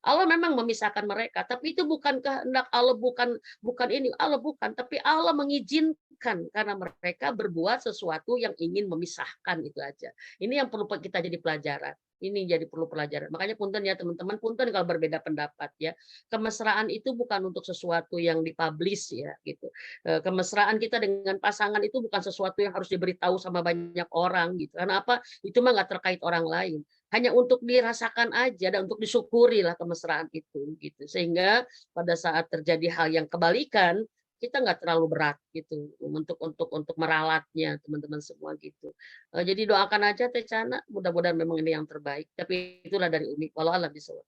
Allah memang memisahkan mereka, tapi itu bukan kehendak Allah, bukan ini Allah bukan, tapi Allah mengizinkan karena mereka berbuat sesuatu yang ingin memisahkan, itu aja. Ini yang perlu kita jadi pelajaran. Ini jadi perlu pelajaran. Makanya punten ya teman-teman, punten kalau berbeda pendapat ya. Kemesraan itu bukan untuk sesuatu yang dipublish ya gitu. Kemesraan kita dengan pasangan itu bukan sesuatu yang harus diberitahu sama banyak orang gitu. Karena apa? Itu mah nggak terkait orang lain. Hanya untuk dirasakan aja dan untuk disyukuri lah kemesraan itu gitu. Sehingga pada saat terjadi hal yang kebalikan, kita nggak terlalu berat gitu untuk meralatnya teman-teman semua gitu. Jadi doakan aja Teh Cana, mudah-mudahan memang ini yang terbaik. Tapi itulah dari Umi. Walau alam bisawab.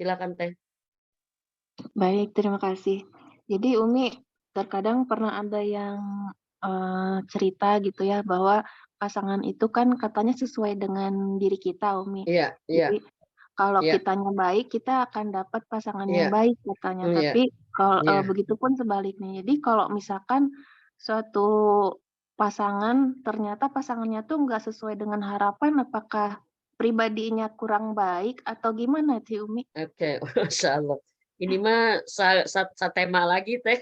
Silakan Teh. Baik, terima kasih. Jadi Umi, terkadang pernah ada yang cerita gitu ya, bahwa pasangan itu kan katanya sesuai dengan diri kita, Umi. Iya, iya, Jadi kalau iya, kitanya baik, kita akan dapat pasangan iya, yang baik katanya. iya, Tapi kalau iya. begitupun sebaliknya. Jadi kalau misalkan suatu pasangan ternyata pasangannya tuh nggak sesuai dengan harapan, apakah pribadinya kurang baik atau gimana sih, Umi? Oke, Masya Allah. Ini mah satema lagi Teh.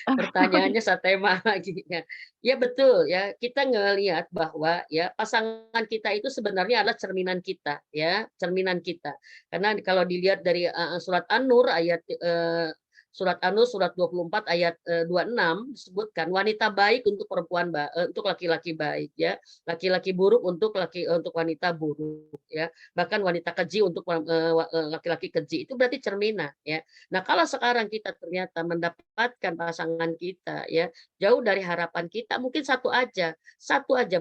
Pertanyaannya satema lagi ya. Ya betul ya, kita ngelihat bahwa ya pasangan kita itu sebenarnya adalah cerminan kita ya, cerminan kita. Karena kalau dilihat dari surat An-Nur surat An-Nur surat 24 ayat 26 disebutkan wanita baik untuk perempuan untuk laki-laki baik ya, laki-laki buruk untuk wanita buruk ya. Bahkan wanita keji untuk laki-laki keji, itu berarti cerminan ya. Nah, kalau sekarang kita ternyata mendapatkan pasangan kita ya jauh dari harapan kita, mungkin satu aja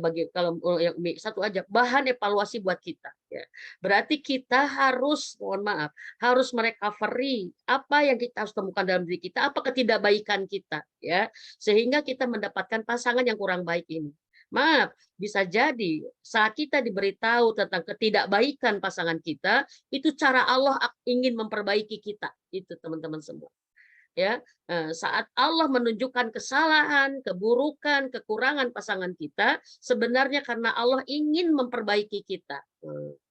bagi kalau yang satu aja bahan evaluasi buat kita ya. Berarti kita harus, mohon maaf, harus merecovery apa yang kita harus temukan dalam diri kita, apa ketidakbaikan kita ya, sehingga kita mendapatkan pasangan yang kurang baik ini. Maaf, bisa jadi saat kita diberitahu tentang ketidakbaikan pasangan kita, itu cara Allah ingin memperbaiki kita. Itu teman-teman semua. Ya, saat Allah menunjukkan kesalahan, keburukan, kekurangan pasangan kita, sebenarnya karena Allah ingin memperbaiki kita.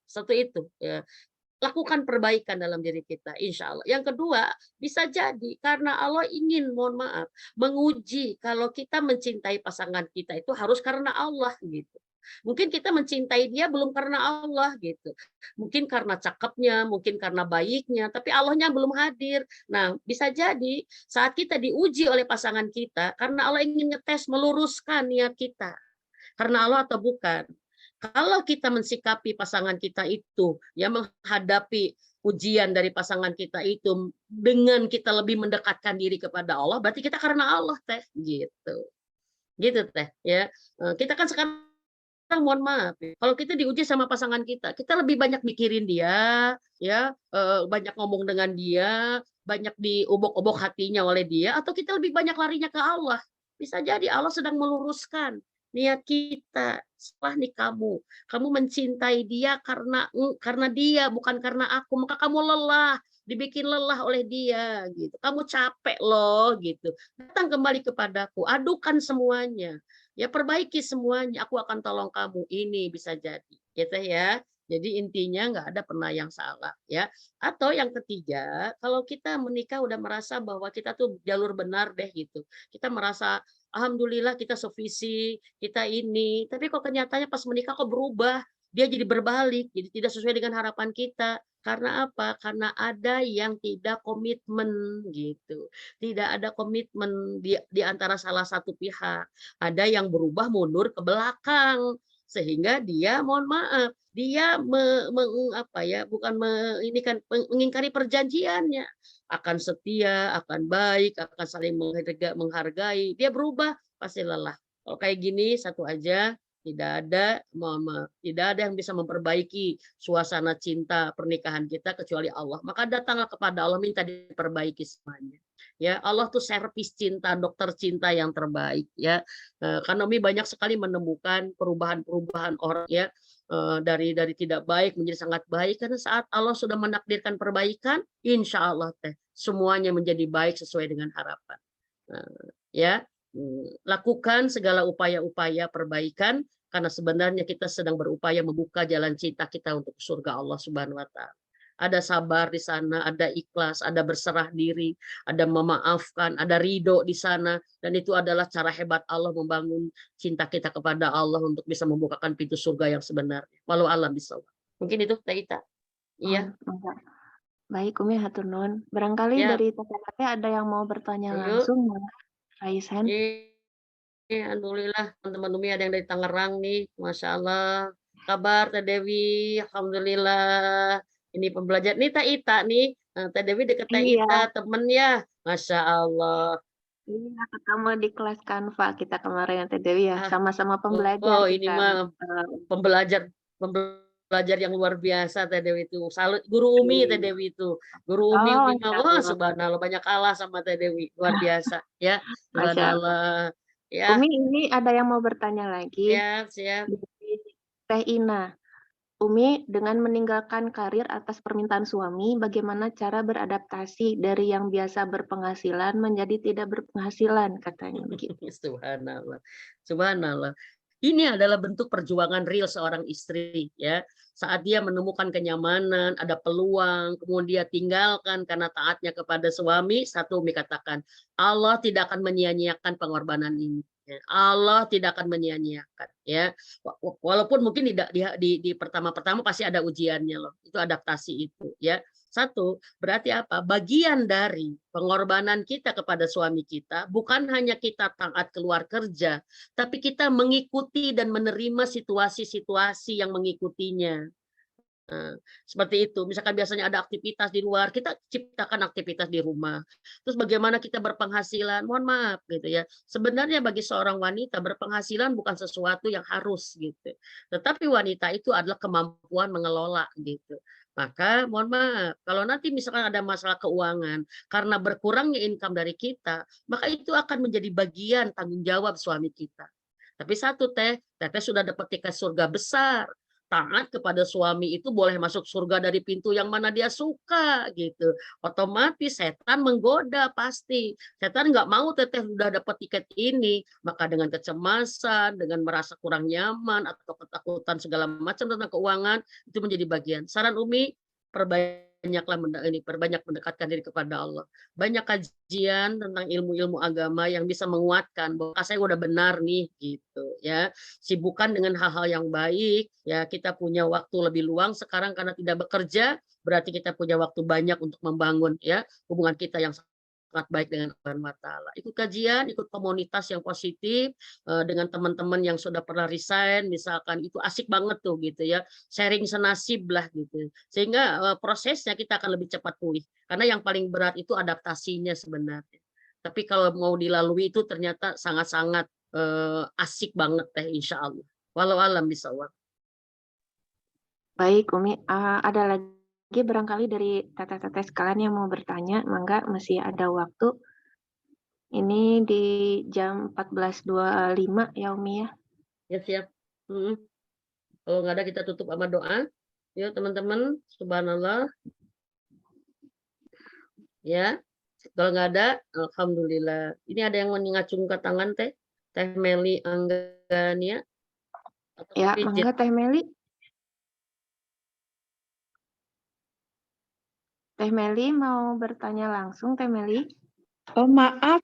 Satu itu ya. Lakukan perbaikan dalam diri kita, insya Allah. Yang kedua, bisa jadi karena Allah ingin, mohon maaf, menguji kalau kita mencintai pasangan kita itu harus karena Allah gitu. Mungkin kita mencintai dia belum karena Allah gitu. Mungkin karena cakepnya, mungkin karena baiknya, tapi Allahnya belum hadir. Nah, bisa jadi saat kita diuji oleh pasangan kita, karena Allah ingin ngetes, meluruskan niat kita. Karena Allah atau bukan. Kalau kita mensikapi pasangan kita itu, ya menghadapi ujian dari pasangan kita itu dengan kita lebih mendekatkan diri kepada Allah, berarti kita karena Allah Teh, gitu. Gitu Teh, ya. Kita kan sekarang mohon maaf ya, kalau kita diuji sama pasangan kita lebih banyak mikirin dia, ya, banyak ngomong dengan dia, banyak diobok-obok hatinya oleh dia, atau kita lebih banyak larinya ke Allah. Bisa jadi Allah sedang meluruskan niat kita. Salah nih kamu mencintai dia karena dia, bukan karena aku, maka kamu lelah, dibikin lelah oleh dia gitu. Kamu capek loh gitu. Datang kembali kepadaku, adukan semuanya. Ya perbaiki semuanya, aku akan tolong kamu. Ini bisa jadi, gitu ya. Jadi intinya nggak ada pernah yang salah, ya. Atau yang ketiga, kalau kita menikah udah merasa bahwa kita tuh jalur benar deh gitu. Kita merasa alhamdulillah kita sevisi, kita ini. Tapi kok kenyataannya pas menikah kok berubah. Dia jadi berbalik, jadi tidak sesuai dengan harapan kita. Karena apa? Karena ada yang tidak komitmen gitu. Tidak ada komitmen di antara salah satu pihak. Ada yang berubah mundur ke belakang sehingga dia mohon maaf dia apa ya bukan ini kan mengingkari perjanjiannya akan setia akan baik akan saling menghargai dia berubah pasti lelah kalau kayak gini satu aja tidak ada mohon maaf tidak ada yang bisa memperbaiki suasana cinta pernikahan kita kecuali Allah maka datanglah kepada Allah minta diperbaiki semuanya ya Allah tuh servis cinta dokter cinta yang terbaik ya karena Umi banyak sekali menemukan perubahan-perubahan orang ya dari tidak baik menjadi sangat baik karena saat Allah sudah menakdirkan perbaikan insya Allah teh semuanya menjadi baik sesuai dengan harapan ya lakukan segala upaya-upaya perbaikan karena sebenarnya kita sedang berupaya membuka jalan cinta kita untuk surga Allah Subhanahu wa taala. Ada sabar di sana, ada ikhlas, ada berserah diri, ada memaafkan, ada ridho di sana dan itu adalah cara hebat Allah membangun cinta kita kepada Allah untuk bisa membukakan pintu surga yang sebenarnya. Walau alam bisawab. Mungkin itu Teh Ita. Iya. Enggak. Baik, Umi hatur nuhun. Barangkali Ya. dari TKP ada yang mau bertanya Yuk. langsung, raise hand. Alhamdulillah teman-teman Umi ada yang dari Tangerang nih, Masya Allah. Kabar Teh Dewi, Alhamdulillah. Ini pembelajar nih Teh Ita nih. Teh Dewi deket Teh Iya. Ita, temen ya. Masya Allah. Iya, ketemu di kelas Canva kita kemarin Teh Dewi ya, sama-sama pembelajar Oh ini kita. mah pembelajar yang luar biasa Teh Dewi itu. Salut guru Umi Teh Dewi itu. Guru Umi Oh, mah Masya wah Allah. subhanallah banyak kalah sama Teh Dewi. Luar biasa ya. Masya Allah. Subhanallah. Ya, Umi ini ada yang mau bertanya lagi. siap. Dari Teh Ina. Umi dengan meninggalkan karir atas permintaan suami, bagaimana cara beradaptasi dari yang biasa berpenghasilan menjadi tidak berpenghasilan katanya begitu. Subhanallah. Subhanallah. Ini adalah bentuk perjuangan real seorang istri ya. Saat dia menemukan kenyamanan, ada peluang, kemudian dia tinggalkan karena taatnya kepada suami, satu Umi katakan, Allah tidak akan menyia-nyiakan pengorbanan ini. Ya. Allah tidak akan menyia-nyiakan ya. Walaupun mungkin di pertama-pertama pasti ada ujiannya loh. Itu adaptasi itu ya. Satu, berarti apa? Bagian dari pengorbanan kita kepada suami kita bukan hanya kita taat keluar kerja, tapi kita mengikuti dan menerima situasi-situasi yang mengikutinya. Nah, seperti itu. Misalkan biasanya ada aktivitas di luar, kita ciptakan aktivitas di rumah. Terus bagaimana kita berpenghasilan? Mohon maaf gitu ya. Sebenarnya bagi seorang wanita berpenghasilan bukan sesuatu yang harus gitu. Tetapi wanita itu adalah kemampuan mengelola gitu. Maka mohon maaf, kalau nanti misalkan ada masalah keuangan karena berkurangnya income dari kita, maka itu akan menjadi bagian tanggung jawab suami kita. Tapi satu Teteh sudah dapat tiket surga besar taat kepada suami itu boleh masuk surga dari pintu yang mana dia suka gitu. Otomatis setan menggoda pasti. Setan nggak mau Teteh sudah dapat tiket ini, maka dengan kecemasan, dengan merasa kurang nyaman atau ketakutan segala macam tentang keuangan itu menjadi bagian. Saran Umi perbanyak mendekatkan diri kepada Allah. Banyak kajian tentang ilmu-ilmu agama yang bisa menguatkan bahwa saya udah benar nih gitu ya. Sibukkan dengan hal-hal yang baik ya kita punya waktu lebih luang sekarang karena tidak bekerja berarti kita punya waktu banyak untuk membangun ya hubungan kita yang sangat baik dengan Allah Ta'ala. Ikut kajian, ikut komunitas yang positif dengan teman-teman yang sudah pernah resign misalkan itu asik banget tuh gitu ya. Sharing senasib lah gitu. Sehingga prosesnya kita akan lebih cepat pulih. Karena yang paling berat itu adaptasinya sebenarnya. Tapi kalau mau dilalui itu ternyata sangat-sangat asik banget insya Allah. Walau alam bisawab. Baik, Umi. Ada lagi barangkali dari teteh-teteh sekalian yang mau bertanya, mangga masih ada waktu. Ini di jam 14.25 ya, Umi ya. Ya siap. Kalau nggak ada kita tutup sama doa. Yuk teman-teman, subhanallah. Ya, kalau nggak ada, alhamdulillah. Ini ada yang mengacungkan tangan Teh Meli Anggania atau Ya, Pijit. mangga Teh Meli. Teh Meli mau bertanya langsung, Teh Meli. Oh maaf,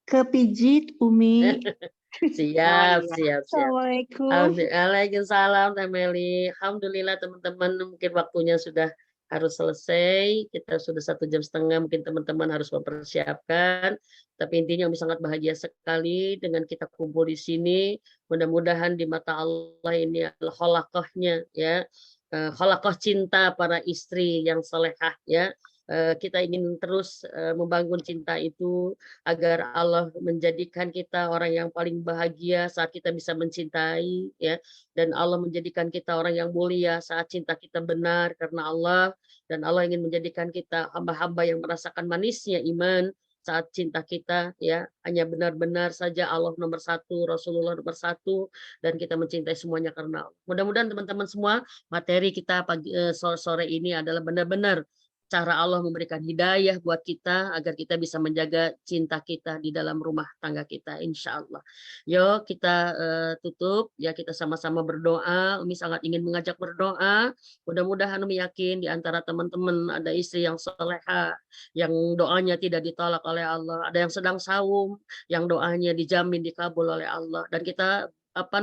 kepijit Umi. Siap. Assalamualaikum. Waalaikumsalam Teh Meli. Alhamdulillah teman-teman, mungkin waktunya sudah harus selesai. Kita sudah 1,5 jam, mungkin teman-teman harus mempersiapkan. Tapi intinya Umi sangat bahagia sekali dengan kita kumpul di sini. Mudah-mudahan di mata Allah ini adalah kholaqahnya, ya. Kholaqah cinta para istri yang salehah, ya. Kita ingin terus membangun cinta itu agar Allah menjadikan kita orang yang paling bahagia saat kita bisa mencintai, ya, dan Allah menjadikan kita orang yang mulia saat cinta kita benar karena Allah, dan Allah ingin menjadikan kita hamba-hamba yang merasakan manisnya iman saat cinta kita, ya, hanya benar-benar saja Allah nomor 1, Rasulullah nomor 1, dan kita mencintai semuanya karena Allah. Mudah-mudahan teman-teman semua, materi kita sore ini adalah benar-benar cara Allah memberikan hidayah buat kita agar kita bisa menjaga cinta kita di dalam rumah tangga kita, insya Allah. Yuk kita tutup, ya, kita sama-sama berdoa. Umi sangat ingin mengajak berdoa. Mudah-mudahan Umi yakin di antara teman-teman ada istri yang salehah, yang doanya tidak ditolak oleh Allah, ada yang sedang saum, yang doanya dijamin dikabul oleh Allah, dan kita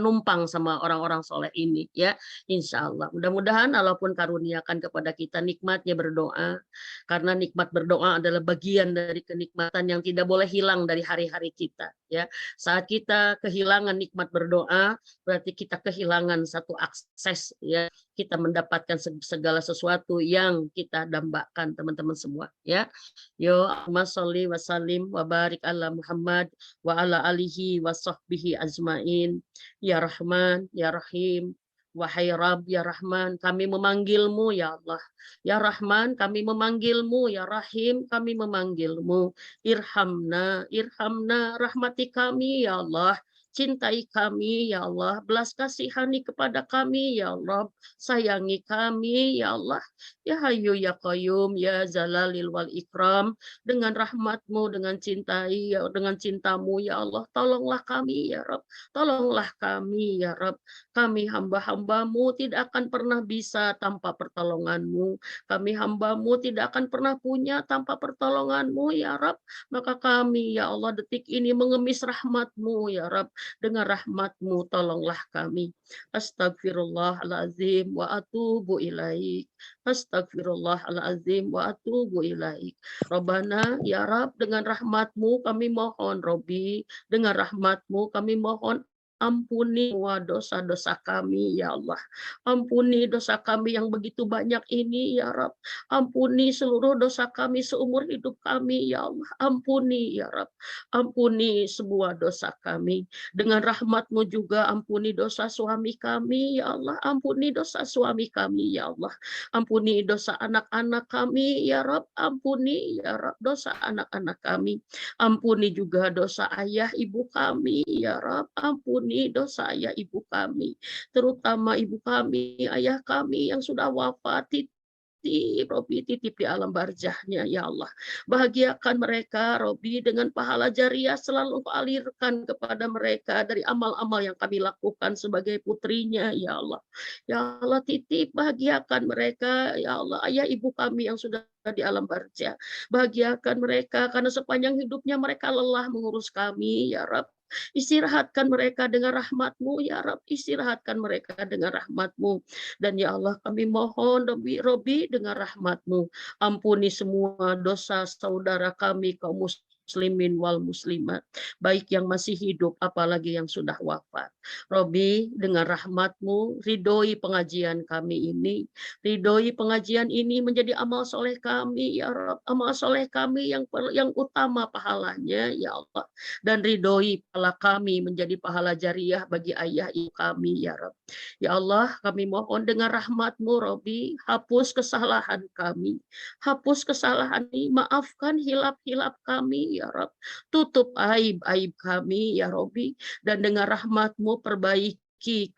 numpang sama orang-orang soleh ini, ya, insya Allah. Mudah-mudahan Allah pun karuniakan kepada kita nikmatnya berdoa, karena nikmat berdoa adalah bagian dari kenikmatan yang tidak boleh hilang dari hari-hari kita, ya. Saat kita kehilangan nikmat berdoa, berarti kita kehilangan satu akses, ya, kita mendapatkan segala sesuatu yang kita dambakan, teman-teman semua, ya. Yo, Allahumma sholli wa sallim wa barik ala Muhammad wa ala alihi wa sahbihi ajmain. Ya Rahman, Ya Rahim, wahai Rabb, Ya Rahman, kami memanggilmu, Ya Allah. Ya Rahman, kami memanggilmu, Ya Rahim, kami memanggilmu. Irhamna, irhamna, rahmati kami, Ya Allah. Cintai kami, Ya Allah. Belas kasihani kepada kami, Ya Allah. Sayangi kami, Ya Allah. Ya Hayyu, Ya Qayyum, Ya Zalalil wal Ikram. Dengan rahmatmu, dengan cintai, ya, dengan cintamu, Ya Allah. Tolonglah kami, Ya Rabb. Tolonglah kami, Ya Rabb. Kami hamba-hambamu tidak akan pernah bisa tanpa pertolonganmu. Kami hambamu tidak akan pernah punya tanpa pertolonganmu, Ya Rabb. Maka kami, Ya Allah, detik ini mengemis rahmatmu, Ya Rabb. Dengan rahmatmu tolonglah kami. Astagfirullahaladzim wa atubu ilaik. Astagfirullahaladzim wa atubu ilaik. Rabbana, Ya Rabb, dengan rahmatmu kami mohon, Robbi, dengan rahmatmu kami mohon, ampuni semua dosa-dosa kami, Ya Allah. Ampuni dosa kami yang begitu banyak ini, Ya Rabb. Ampuni seluruh dosa kami seumur hidup kami, Ya Allah. Ampuni, Ya Rabb. Ampuni semua dosa kami. Dengan rahmat-Mu juga ampuni dosa suami kami, Ya Allah. Ampuni dosa suami kami, Ya Allah. Ampuni dosa anak-anak kami, Ya Rabb. Ampuni, Ya Rabb, dosa anak-anak kami. Ampuni juga dosa ayah ibu kami, Ya Rabb. Ampuni dosa ayah ibu kami, terutama ibu kami, ayah kami yang sudah wafat. Robi, titip di alam barzahnya, Ya Allah. Bahagiakan mereka, Robi, dengan pahala jariah selalu alirkan kepada mereka dari amal-amal yang kami lakukan sebagai putrinya, Ya Allah. Ya Allah, titip bahagiakan mereka, Ya Allah. Ayah ibu kami yang sudah di alam barzah, bahagiakan mereka karena sepanjang hidupnya mereka lelah mengurus kami, Ya Rabb. Istirahatkan mereka dengan rahmat-Mu, Ya Rabb. Istirahatkan mereka dengan rahmat-Mu. Dan Ya Allah, kami mohon, Robi, dengan rahmat-Mu, ampuni semua dosa saudara kami kaum muslimin muslimin wal muslimat, baik yang masih hidup apalagi yang sudah wafat. Robi, dengan rahmat-Mu ridhoi pengajian kami ini, ridhoi pengajian ini menjadi amal soleh kami ya Rob, amal soleh kami yang utama pahalanya ya Allah, dan ridhoi pahala kami menjadi pahala jariah bagi ayah ibu kami ya Rob. Ya Allah, kami mohon dengan rahmat-Mu Robi, hapus kesalahan kami, hapus kesalahan ini, maafkan hilap-hilap kami ya Rob, tutup aib-aib kami ya Robi, dan dengan rahmat-Mu perbaiki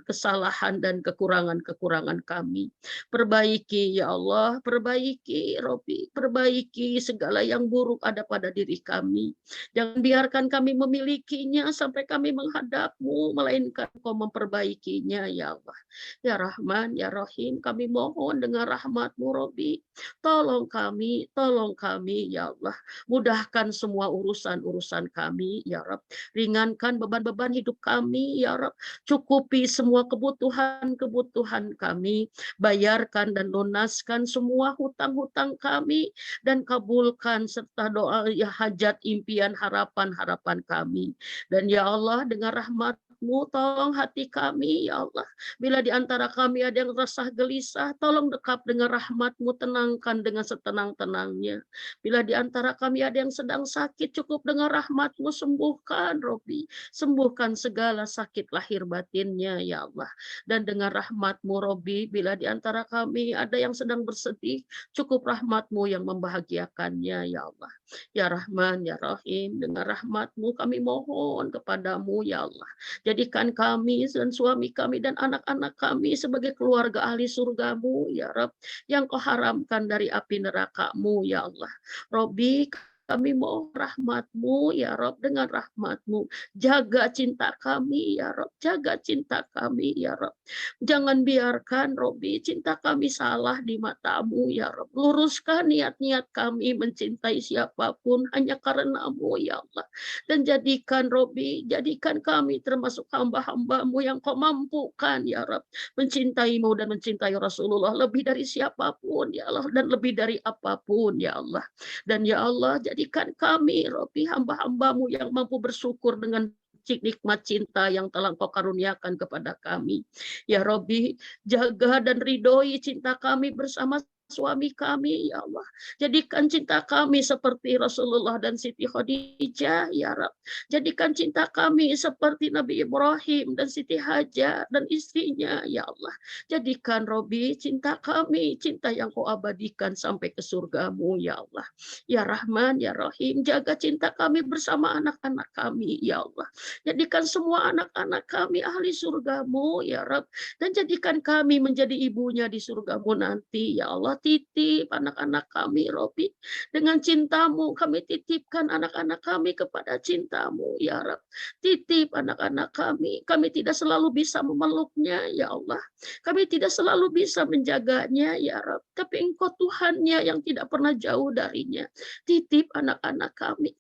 kesalahan dan kekurangan-kekurangan kami. Perbaiki ya Allah, perbaiki Robi, perbaiki segala yang buruk ada pada diri kami. Jangan biarkan kami memilikinya sampai kami menghadap-Mu, melainkan Kau memperbaikinya ya Allah. Ya Rahman, ya Rahim, kami mohon dengan rahmat-Mu Robi, tolong kami ya Allah. Mudahkan semua urusan-urusan kami ya Rab. Ringankan beban-beban hidup kami ya Rab. Cukupi semua kebutuhan-kebutuhan kami. Bayarkan dan lunaskan semua hutang-hutang kami. Dan kabulkan serta doa ya hajat, impian, harapan-harapan kami. Dan ya Allah, dengan rahmat-Mu tolong hati kami ya Allah. Bila di antara kami ada yang resah gelisah, tolong dekap dengan rahmat-Mu, tenangkan dengan setenang-tenangnya. Bila di antara kami ada yang sedang sakit, cukup dengan rahmat-Mu sembuhkan Robi, sembuhkan segala sakit lahir batinnya ya Allah. Dan dengan rahmat-Mu Robi, bila di antara kami ada yang sedang bersedih, cukup rahmat-Mu yang membahagiakannya ya Allah. Ya Rahman, ya Rahim, dengan rahmat-Mu kami mohon kepadamu ya Allah. Jadikan kami dan suami kami dan anak-anak kami sebagai keluarga ahli surga-Mu ya Rab, yang Kau haramkan dari api neraka-Mu ya Allah. Robi, kami mohon rahmat-Mu ya Rob, dengan rahmat-Mu jaga cinta kami ya Rob, jaga cinta kami ya Rob. Jangan biarkan Robi cinta kami salah di mata-Mu ya Rob. Luruskan niat-niat kami mencintai siapapun hanya karena-Mu ya Allah. Dan jadikan Robi, jadikan kami termasuk hamba-hamba-Mu yang Kau mampukan ya Rob, mencintai-Mu dan mencintai Rasulullah lebih dari siapapun ya Allah, dan lebih dari apapun ya Allah. Dan ya Allah, jadikan kami Robi hamba-hamba-Mu yang mampu bersyukur dengan nikmat cinta yang telah Kau karuniakan kepada kami. Ya Robi, jaga dan ridhoi cinta kami bersama suami kami ya Allah. Jadikan cinta kami seperti Rasulullah dan Siti Khadijah ya Rab. Jadikan cinta kami seperti Nabi Ibrahim dan Siti Hajar dan istrinya ya Allah. Jadikan Robi cinta kami, cinta yang Kau abadikan sampai ke surga-Mu ya Allah. Ya Rahman, ya Rahim, jaga cinta kami bersama anak-anak kami ya Allah. Jadikan semua anak-anak kami ahli surga-Mu ya Rab. Dan jadikan kami menjadi ibunya di surga-Mu nanti ya Allah. Titip anak-anak kami Robi, dengan cinta-Mu kami titipkan anak-anak kami kepada cinta-Mu ya Rab. Titip anak-anak kami tidak selalu bisa memeluknya ya Allah, kami tidak selalu bisa menjaganya ya Rab, tapi Engkau Tuhannya yang tidak pernah jauh darinya. Titip anak-anak kami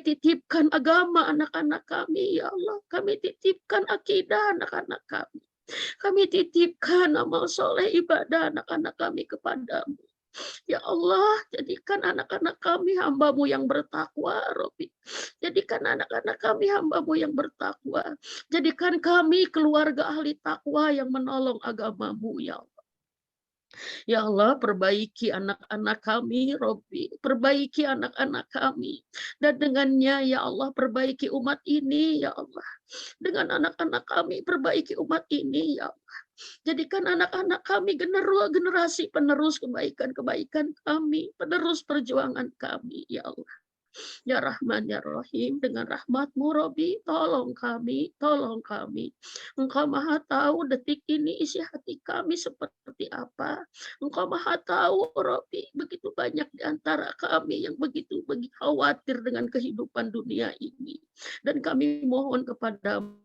titipkan agama anak-anak kami ya Allah, kami titipkan akidah anak-anak kami titipkan amal soleh ibadah anak-anak kami kepadamu. Ya Allah, jadikan anak-anak kami hamba-Mu yang bertakwa, Robi. Jadikan anak-anak kami hamba-Mu yang bertakwa. Jadikan kami keluarga ahli takwa yang menolong agama-Mu, ya Allah. Ya Allah, perbaiki anak-anak kami, Robi. Perbaiki anak-anak kami. Dan dengannya, ya Allah, perbaiki umat ini, ya Allah. Dengan anak-anak kami, perbaiki umat ini, ya Allah. Jadikan anak-anak kami generasi penerus kebaikan-kebaikan kami, penerus perjuangan kami, ya Allah. Ya Rahman, ya Rahim, dengan rahmat-Mu Robi, tolong kami, tolong kami. Engkau Maha tahu detik ini isi hati kami seperti apa. Engkau Maha tahu Robi, begitu banyak di antara kami yang begitu khawatir dengan kehidupan dunia ini. Dan kami mohon kepada-Mu,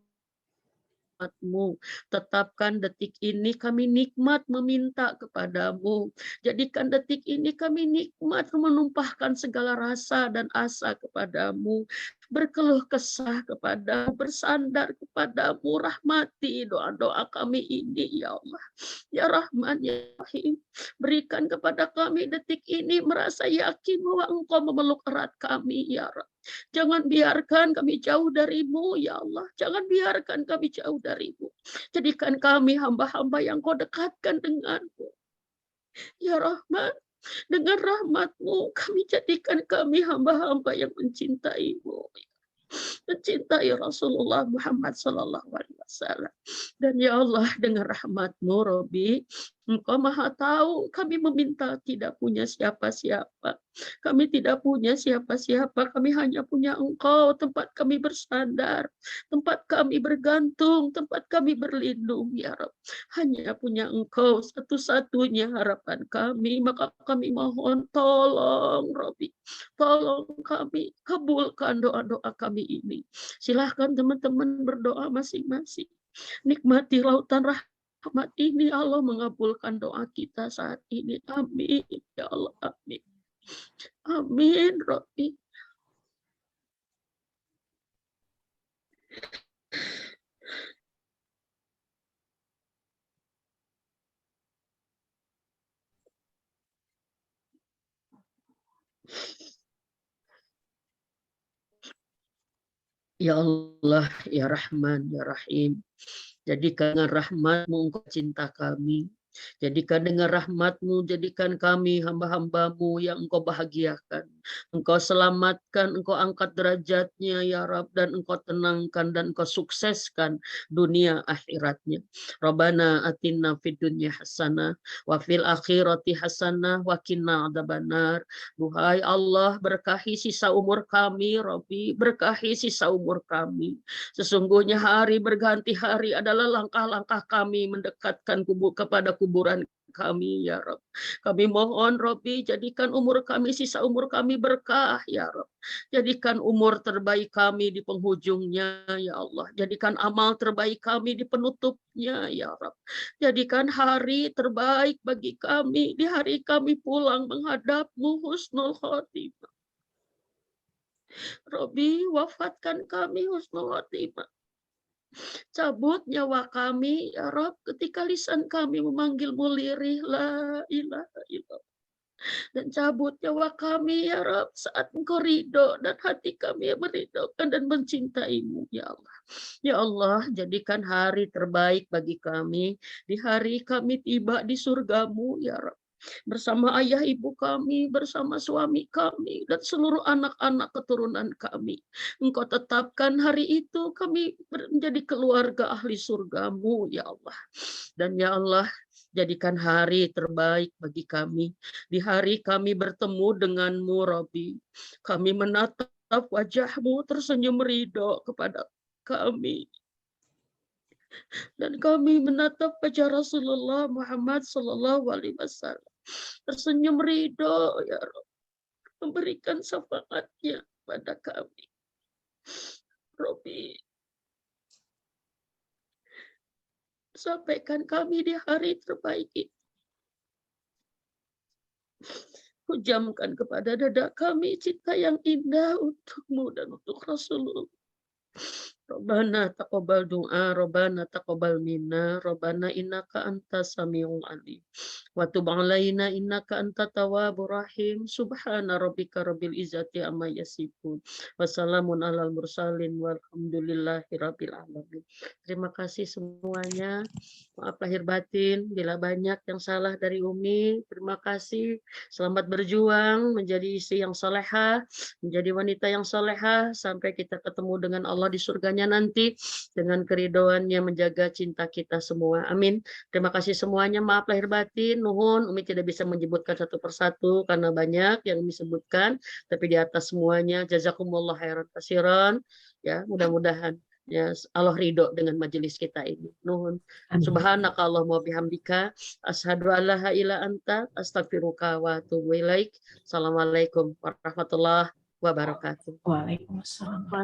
tetapkan detik ini kami nikmat meminta kepadamu. Jadikan detik ini kami nikmat menumpahkan segala rasa dan asa kepadamu. berkeluh kesah kepadamu, bersandar kepadamu, rahmati doa-doa kami ini ya Allah. Ya Rahman, ya Rahim, berikan kepada kami detik ini merasa yakin bahwa Engkau memeluk erat kami ya Rabb. Jangan biarkan kami jauh darimu ya Allah. Jangan biarkan kami jauh darimu. Jadikan kami hamba-hamba yang Kau dekatkan denganmu. Ya Rahman, dengan rahmat-Mu kami jadikan kami hamba-hamba yang mencintaimu. Mencintai Rasulullah Muhammad Sallallahu Alaihi Wasallam. Dan ya Allah, dengan rahmat-Mu Robi, Engkau maha tahu kami meminta tidak punya siapa-siapa. Kami tidak punya siapa-siapa, kami hanya punya Engkau, tempat kami bersandar, tempat kami bergantung, tempat kami berlindung ya Rabb. Hanya punya Engkau satu-satunya harapan kami, maka kami mohon tolong Robi, tolong kami, kabulkan doa-doa kami ini. Silahkan teman-teman berdoa masing-masing. Nikmati lautan rahmat ini, Allah mengabulkan doa kita saat ini. Amin. Ya Allah, amin. Amin, Rabbi. Ya Allah, ya Rahman, ya Rahim. Jadikan dengan rahmat-Mu Engkau cinta kami. Jadikan dengan rahmat-Mu, jadikan kami hamba-hamba-Mu yang Engkau bahagiakan. Engkau selamatkan, Engkau angkat derajatnya ya Rabb, dan Engkau tenangkan dan Engkau sukseskan dunia akhiratnya. Rabbana atinna fid dunya hasanah wa fil akhirati hasanah wa qina adzabannar. Duhai Allah, berkahi sisa umur kami, Rabbi, berkahi sisa umur kami. Sesungguhnya hari berganti hari adalah langkah-langkah kami mendekatkan kepada kuburan kami ya Rabb. Kami mohon Rabbi, jadikan umur kami, sisa umur kami berkah ya Rabb. Jadikan umur terbaik kami di penghujungnya ya Allah. Jadikan amal terbaik kami di penutupnya ya Rabb. Jadikan hari terbaik bagi kami di hari kami pulang menghadap-Mu husnul khotimah. Rabbi, wafatkan kami husnul khotimah. Cabut nyawa kami, ya Rob, ketika lisan kami memanggil-Mu lirih, la ilaha illallah. Dan cabut nyawa kami, ya Rob, saat Engkau ridho dan hati kami yang meridhokan dan mencintai-Mu, ya Allah. Ya Allah, jadikan hari terbaik bagi kami, di hari kami tiba di surga-Mu, ya Rob. Bersama ayah ibu kami, bersama suami kami, dan seluruh anak-anak keturunan kami. Engkau tetapkan hari itu kami menjadi keluarga ahli surga-Mu, ya Allah. Dan ya Allah, jadikan hari terbaik bagi kami. Di hari kami bertemu dengan-Mu, Rabbi. Kami menatap wajah-Mu tersenyum ridho kepada kami. Dan kami menatap wajah Rasulullah Muhammad Sallallahu Alaihi Wasallam tersenyum ridho ya Rabb, memberikan syafaatnya pada kami. Rabbi, sampaikan kami di hari terbaik ini. Hujamkan kepada dada kami cinta yang indah untuk-Mu dan untuk Rasulullah. Rabbana taqabbal du'a, Rabbana taqabbal minna, Rabbana innaka antas samiul alim. Wa tub alaina innaka antat tawwabur rahim. Subhana rabbika rabbil izzati amma yasifun. Wassalamun alal mursalin walhamdulillahi rabbil alamin. Terima kasih semuanya. Maaf lahir batin bila banyak yang salah dari Umi. Terima kasih. Selamat berjuang menjadi istri yang salehah, menjadi wanita yang salehah sampai kita ketemu dengan Allah di surganya nanti dengan keridhoannya menjaga cinta kita semua. Amin. Terima kasih semuanya. Maaf lahir batin. Nuhun, Umi tidak bisa menyebutkan satu persatu karena banyak yang Umi sebutkan. Tapi di atas semuanya, jazakumullah khairan katsiran. Ya, mudah-mudahan ya Allah ridho dengan majelis kita ini. Nuhun. Subhanaka Allahumma bihamdika asyhadu an la ilaha illa anta astaghfiruka wa atubu ilaik. Assalamualaikum warahmatullahi wabarakatuh. Waalaikumsalam.